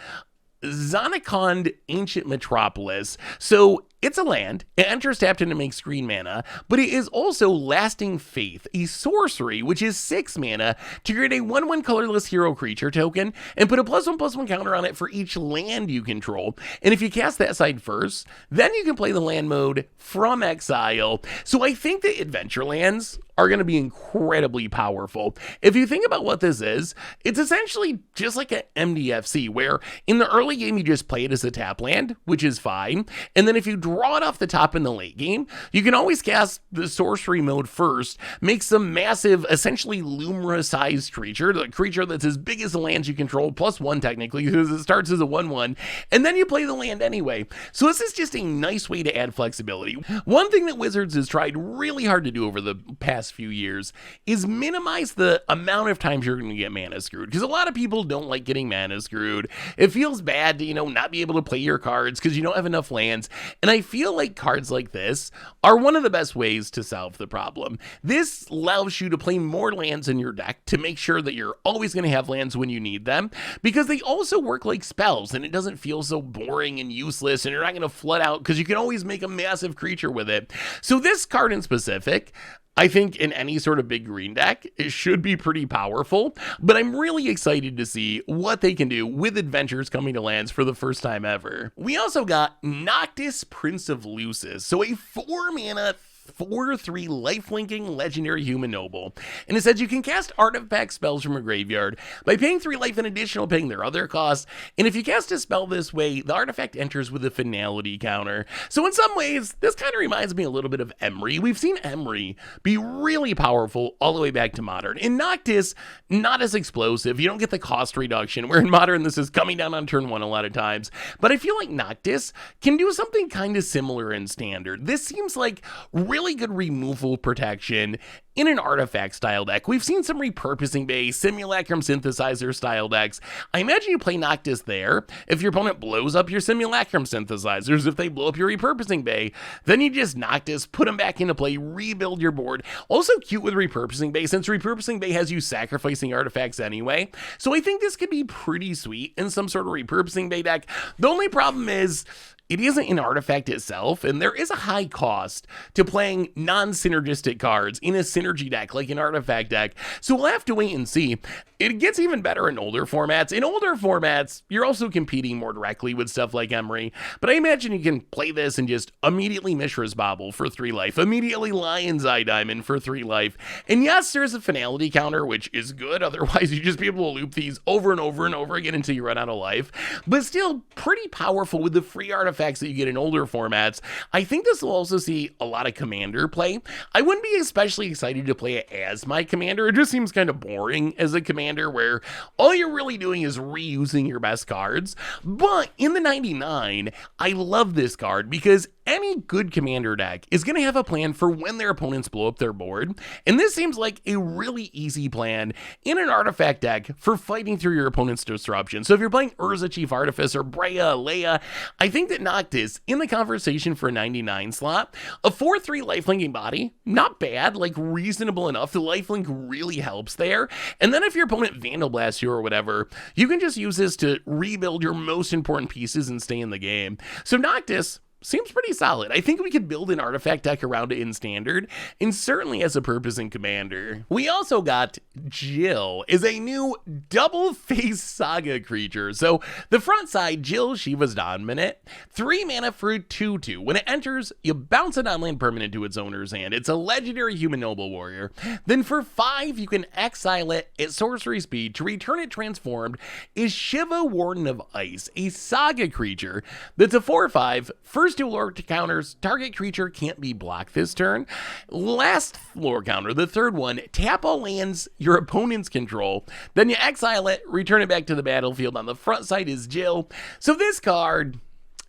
Zanarkand Ancient Metropolis. So it's a land, it enters tapped and it makes green mana, but it is also Lasting Faith, a sorcery, which is 6 mana to create a 1/1 colorless hero creature token and put a +1/+1 counter on it for each land you control. And if you cast that side first, then you can play the land mode from exile. So I think the adventure lands are going to be incredibly powerful. If you think about what this is, it's essentially just like an MDFC, where in the early game you just play it as a tap land, which is fine, and then if you draw it off the top in the late game, you can always cast the sorcery mode first, make some massive, essentially Lumra-sized creature, the creature that's as big as the lands you control, +1 technically, because it starts as a 1/1, and then you play the land anyway. So this is just a nice way to add flexibility. One thing that Wizards has tried really hard to do over the past few years is minimize the amount of times you're going to get mana screwed, because a lot of people don't like getting mana screwed. It feels bad to, not be able to play your cards because you don't have enough lands, and I feel like cards like this are one of the best ways to solve the problem. This allows you to play more lands in your deck to make sure that you're always going to have lands when you need them, because they also work like spells, and it doesn't feel so boring and useless, and you're not going to flood out because you can always make a massive creature with it. So this card in specific, I think in any sort of big green deck, it should be pretty powerful, but I'm really excited to see what they can do with adventures coming to lands for the first time ever. We also got Noctis, Prince of Lucis, so a 4-mana 4/3 lifelinking legendary human noble, and it says you can cast artifact spells from a graveyard by paying 3 life and additional paying their other costs, and if you cast a spell this way, the artifact enters with a finality counter. So in some ways, this kind of reminds me a little bit of Emery. We've seen Emery be really powerful all the way back to Modern. In Noctis, not as explosive, you don't get the cost reduction, where in Modern this is coming down on turn 1 a lot of times, but I feel like Noctis can do something kind of similar in Standard. This seems like really good removal protection in an artifact style deck. We've seen some repurposing bay, simulacrum synthesizer style decks. I imagine you play Noctis there. If your opponent blows up your simulacrum synthesizers, if they blow up your repurposing bay, then you just Noctis, put them back into play, rebuild your board. Also cute with repurposing bay, since repurposing bay has you sacrificing artifacts anyway. So I think this could be pretty sweet in some sort of repurposing bay deck. The only problem is, it isn't an artifact itself, and there is a high cost to playing non-synergistic cards in a synergy deck, like an artifact deck, so we'll have to wait and see. It gets even better in older formats. In older formats, you're also competing more directly with stuff like Emery, but I imagine you can play this and just immediately Mishra's Bauble for 3 life, immediately Lion's Eye Diamond for 3 life, and yes, there's a finality counter, which is good, otherwise you just be able to loop these over and over and over again until you run out of life, but still pretty powerful with the free artifacts that you get in older formats. I think this will also see a lot of commander play. I wouldn't be especially excited to play it as my commander. It just seems kind of boring as a commander where all you're really doing is reusing your best cards. But in the 99, I love this card because any good commander deck is going to have a plan for when their opponents blow up their board, and this seems like a really easy plan in an artifact deck for fighting through your opponent's disruption. So if you're playing Urza Chief Artifice or Brea, Leia, I think that Noctis in the conversation for a 99 slot, a 4/3 lifelinking body, not bad, like reasonable enough. The lifelink really helps there, and then if your opponent Vandal Blasts you or whatever, you can just use this to rebuild your most important pieces and stay in the game. So Noctis seems pretty solid. I think we could build an artifact deck around it in Standard, and certainly has a purpose in Commander. We also got Jill, is a new double-face saga creature. So the front side, Jill, Shiva's dominant, 3 mana for a 2/2. When it enters, you bounce a non-land permanent to its owner's hand. It's a legendary human noble warrior. Then for 5, you can exile it at sorcery speed. To return it transformed is Shiva, Warden of Ice, a saga creature that's a 4/5, first 2 lore counters, target creature can't be blocked this turn. Last lore counter, the third one, tap all lands your opponent's control, then you exile it, return it back to the battlefield. On the front side is Jill. So this card,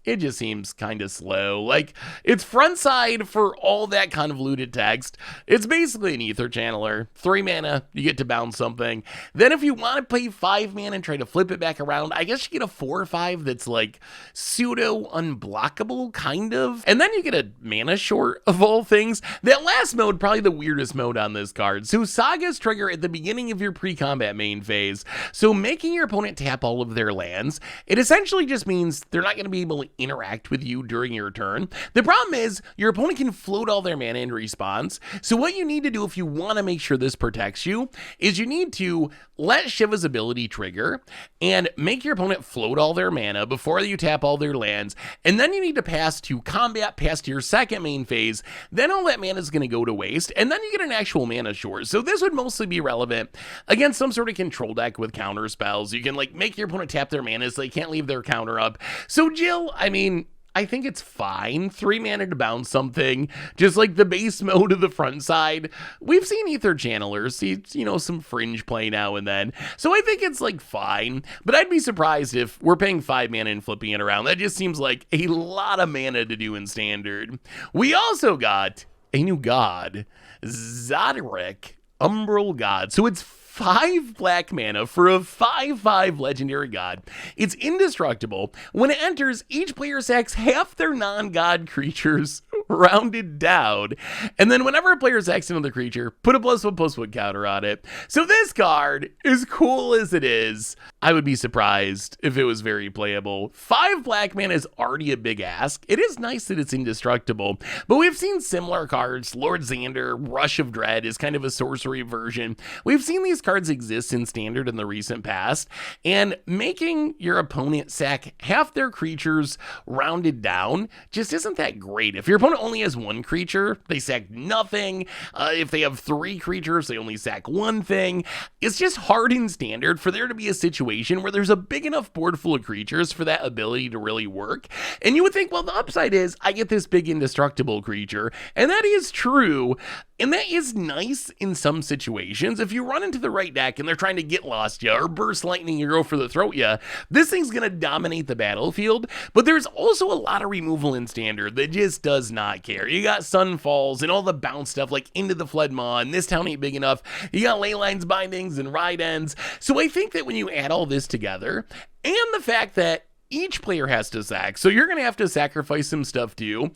it just seems kind of slow. Like, it's front side for all that kind of looted text. It's basically an ether channeler. 3 mana, you get to bounce something. Then if you want to play 5 mana and try to flip it back around, I guess you get a 4/5 that's like pseudo unblockable, kind of. And then you get a mana short of all things. That last mode, probably the weirdest mode on this card. So sagas trigger at the beginning of your pre-combat main phase. So making your opponent tap all of their lands, it essentially just means they're not going to be able to interact with you during your turn. The problem is your opponent can float all their mana in response. So what you need to do if you want to make sure this protects you is you need to let Shiva's ability trigger and make your opponent float all their mana before you tap all their lands. And then you need to pass to combat past your second main phase. Then all that mana is going to go to waste. And then you get an actual mana short. So this would mostly be relevant against some sort of control deck with counter spells. You can like make your opponent tap their mana so they can't leave their counter up. So Jill, I mean, I think it's fine. 3 mana to bounce something, just like the base mode of the front side. We've seen ether channelers see, you know, some fringe play now and then. So I think it's like fine, but I'd be surprised if we're paying 5 mana and flipping it around. That just seems like a lot of mana to do in Standard. We also got a new god, Zodiark, Umbral God. So it's 5 black mana for a 5/5 legendary god. It's indestructible. When it enters, each player sacks half their non-god creatures rounded down. And then whenever a player sacks another creature, put a +1/+1 counter on it. So this card, as cool as it is, I would be surprised if it was very playable. 5 black mana is already a big ask. It is nice that it's indestructible, but we've seen similar cards. Lord Xander, Rush of Dread is kind of a sorcery version. We've seen these cards exist in Standard in the recent past, and making your opponent sack half their creatures rounded down just isn't that great. If your opponent only has 1 creature, they sack nothing. If they have 3 creatures, they only sack 1 thing. It's just hard in Standard for there to be a situation where there's a big enough board full of creatures for that ability to really work. And you would think, well, the upside is I get this big indestructible creature, and that is true. And that is nice in some situations. If you run into the right deck and they're trying to get lost ya or burst lightning or go for the throat ya, this thing's gonna dominate the battlefield. But there's also a lot of removal in Standard that just does not care. You got Sunfalls and all the bounce stuff like Into the Flood Maw, and this town ain't big enough. You got Leyline's Bindings and Ride Ends. So I think that when you add all this together, and the fact that each player has to sack, so you're going to have to sacrifice some stuff too.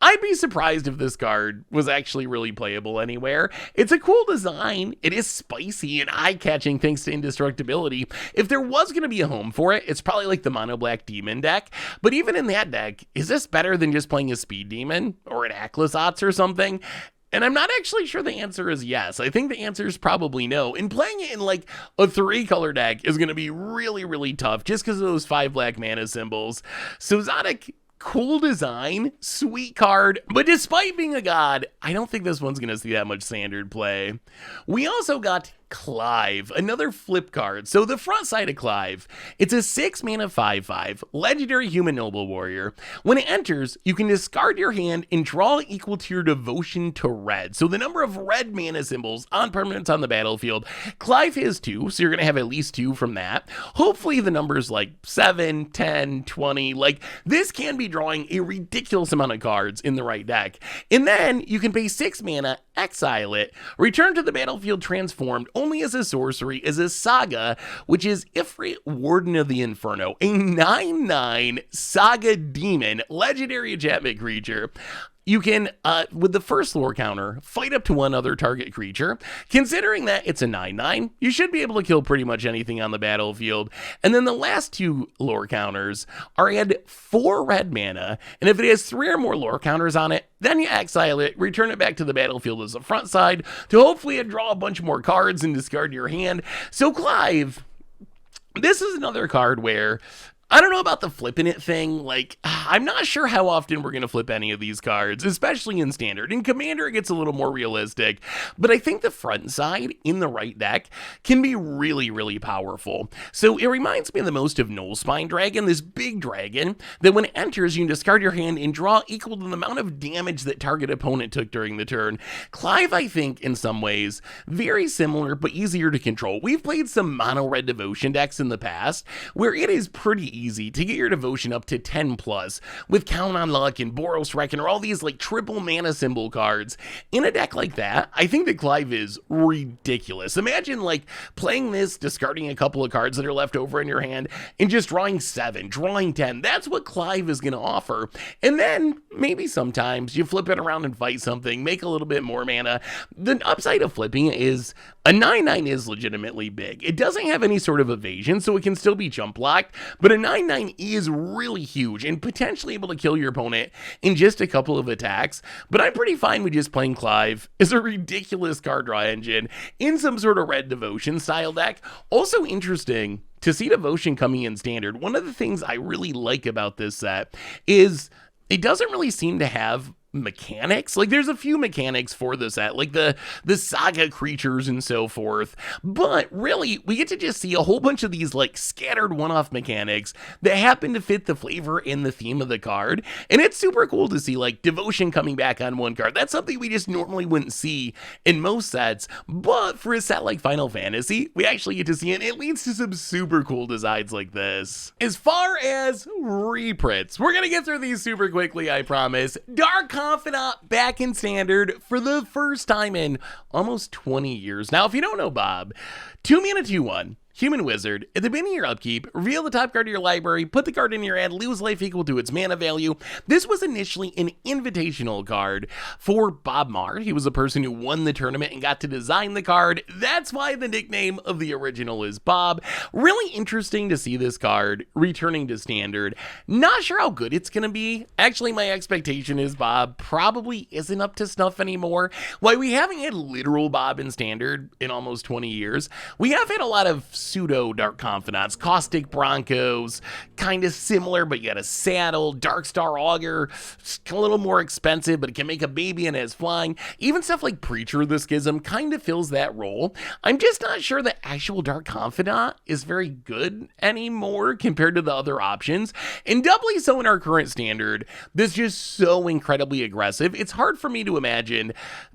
I'd be surprised if this card was actually really playable anywhere. It's a cool design. It is spicy and eye-catching thanks to indestructibility. If there was going to be a home for it, it's probably like the mono black demon deck. But even in that deck, is this better than just playing a speed demon or an Aklasatz or something? And I'm not actually sure the answer is yes. I think the answer is probably no. And playing it in like a 3-color deck is going to be really, really tough just because of those 5 black mana symbols. So Zodiark, cool design, sweet card, but despite being a god, I don't think this one's going to see that much Standard play. We also got Clive, another flip card. So the front side of Clive, it's a 6 mana 5/5 legendary human noble warrior. When it enters, you can discard your hand and draw equal to your devotion to red. So the number of red mana symbols on permanents on the battlefield. Clive has 2, so you're going to have at least 2 from that. Hopefully the numbers like 7, 10, 20, like this can be drawing a ridiculous amount of cards in the right deck. And then you can pay 6 mana, exile it, return to the battlefield transformed only as a sorcery, as a saga, which is Ifrit, Warden of the Inferno, a 9/9 saga demon, legendary enchantment creature. You can, with the first lore counter, fight up to 1 other target creature. Considering that it's a 9/9, you should be able to kill pretty much anything on the battlefield. And then the last 2 lore counters are add 4 red mana, and if it has 3 or more lore counters on it, then you exile it, return it back to the battlefield as a front side to hopefully draw a bunch more cards and discard your hand. So Clive, this is another card where I don't know about the flipping it thing. Like, I'm not sure how often we're going to flip any of these cards, especially in Standard. In Commander, it gets a little more realistic, but I think the front side in the right deck can be really, really powerful. So it reminds me the most of Nullspine Dragon, this big dragon that when it enters, you can discard your hand and draw equal to the amount of damage that target opponent took during the turn. Clive, I think, in some ways, very similar, but easier to control. We've played some mono red devotion decks in the past where it is pretty easy to get your devotion up to 10 plus with Count on Luck and Boros Reckon or all these like triple mana symbol cards. In a deck like that, I think that Clive is ridiculous. Imagine like playing this, discarding a couple of cards that are left over in your hand and just drawing 7, drawing 10. That's what Clive is going to offer. And then maybe sometimes you flip it around and fight something, make a little bit more mana. The upside of flipping is a 9/9 is legitimately big. It doesn't have any sort of evasion, so it can still be jump blocked, but a 9/9 is really huge and potentially able to kill your opponent in just a couple of attacks. But I'm pretty fine with just playing Clive as a ridiculous card draw engine in some sort of red devotion style deck. Also interesting to see devotion coming in Standard. One of the things I really like about this set is it doesn't really seem to have mechanics. Like there's a few mechanics for the set, like the saga creatures and so forth, but really we get to just see a whole bunch of these like scattered one-off mechanics that happen to fit the flavor and the theme of the card. And it's super cool to see like devotion coming back on one card. That's something we just normally wouldn't see in most sets, but for a set like Final Fantasy, we actually get to see it. It leads to some super cool designs like this. As far as reprints, we're gonna get through these super quickly, I promise. Dark Confidant back in Standard for the first time in almost 20 years. Now, if you don't know Bob, 2 mana 2/1, Human Wizard. At the beginning of your upkeep, reveal the top card of your library, put the card in your hand, lose life equal to its mana value. This was initially an invitational card for Bob Marr. He was the person who won the tournament and got to design the card. That's why the nickname of the original is Bob. Really interesting to see this card returning to Standard. Not sure how good it's going to be. Actually, my expectation is Bob probably isn't up to snuff anymore. While we haven't had literal Bob in Standard in almost 20 years, we have had a lot of pseudo Dark Confidants, Caustic Broncos, kind of similar, but you got a saddle, Darkstar Augur, a little more expensive, but it can make a baby and has flying. Even stuff like Preacher of the Schism kind of fills that role. I'm just not sure the actual Dark Confidant is very good anymore compared to the other options, and doubly so in our current Standard. This is just so incredibly aggressive. It's hard for me to imagine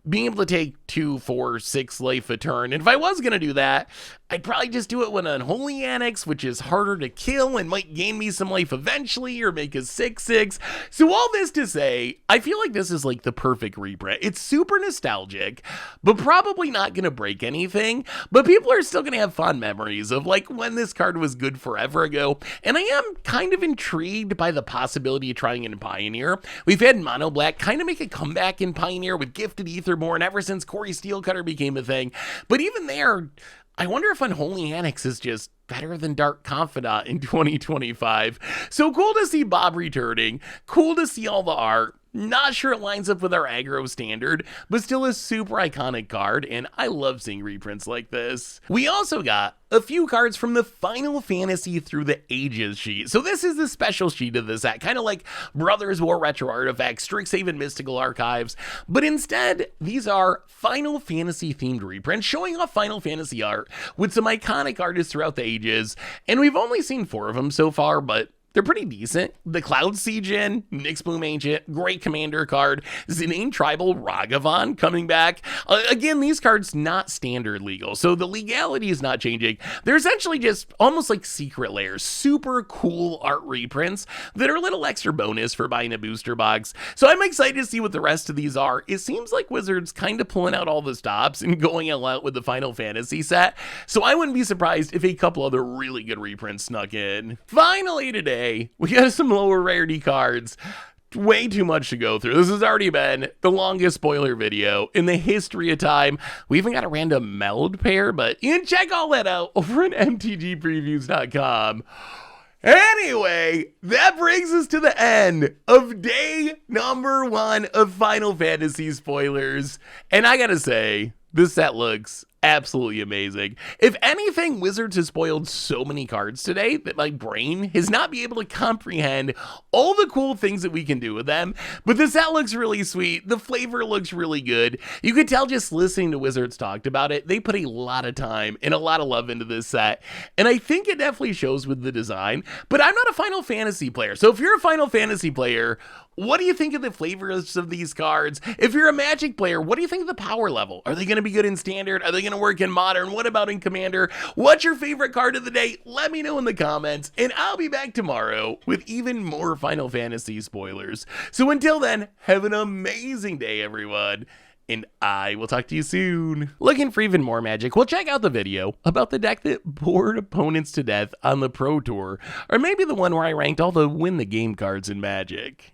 being able to take 2, 4, 6 life a turn. And if I was going to do that, I'd probably just do it with Unholy Annex, which is harder to kill and might gain me some life eventually or make a 6/6. So all this to say, I feel like this is like the perfect reprint. It's super nostalgic, but probably not going to break anything. But people are still going to have fond memories of like when this card was good forever ago. And I am kind of intrigued by the possibility of trying it in Pioneer. We've had Mono Black kind of make a comeback in Pioneer with Gifted Etherborn ever since Corey Steelcutter became a thing. But even there, I wonder if Unholy Annex is just better than Dark Confidant in 2025. So cool to see Bob returning. Cool to see all the art. Not sure it lines up with our aggro standard, but still a super iconic card, and I love seeing reprints like this. We also got a few cards from the Final Fantasy Through the Ages sheet. So this is the special sheet of the set, kind of like Brothers War Retro Artifacts, Strixhaven Mystical Archives, but instead, these are Final Fantasy themed reprints showing off Final Fantasy art with some iconic artists throughout the ages, and we've only seen 4 of them so far, but they're pretty decent. The Cloud Siege in, Nyxbloom Ancient, great commander card, Zinane Tribal Ragavan coming back. Again, these cards not standard legal, so the legality is not changing. They're essentially just almost like secret layers, super cool art reprints that are a little extra bonus for buying a booster box. So I'm excited to see what the rest of these are. It seems like Wizards kind of pulling out all the stops and going all out with the Final Fantasy set, so I wouldn't be surprised if a couple other really good reprints snuck in. Finally today, we got some lower rarity cards. Way too much to go through. This has already been the longest spoiler video in the history of time. We even got a random meld pair, but you can check all that out over at MTGPreviews.com. Anyway, that brings us to the end of day number 1 of Final Fantasy spoilers. And I gotta say, this set looks absolutely amazing. If anything, Wizards has spoiled so many cards today that my brain has not been able to comprehend all the cool things that we can do with them. But the set looks really sweet. The flavor looks really good. You could tell just listening to Wizards talked about it, they put a lot of time and a lot of love into this set. And I think it definitely shows with the design. But I'm not a Final Fantasy player. So if you're a Final Fantasy player, what do you think of the flavors of these cards? If you're a Magic player, what do you think of the power level? Are they going to be good in Standard? Are they going to work in Modern? What about in Commander? What's your favorite card of the day? Let me know in the comments, and I'll be back tomorrow with even more Final Fantasy spoilers. So until then, have an amazing day, everyone, and I will talk to you soon. Looking for even more Magic? Well, check out the video about the deck that bored opponents to death on the Pro Tour, or maybe the one where I ranked all the win the game cards in Magic.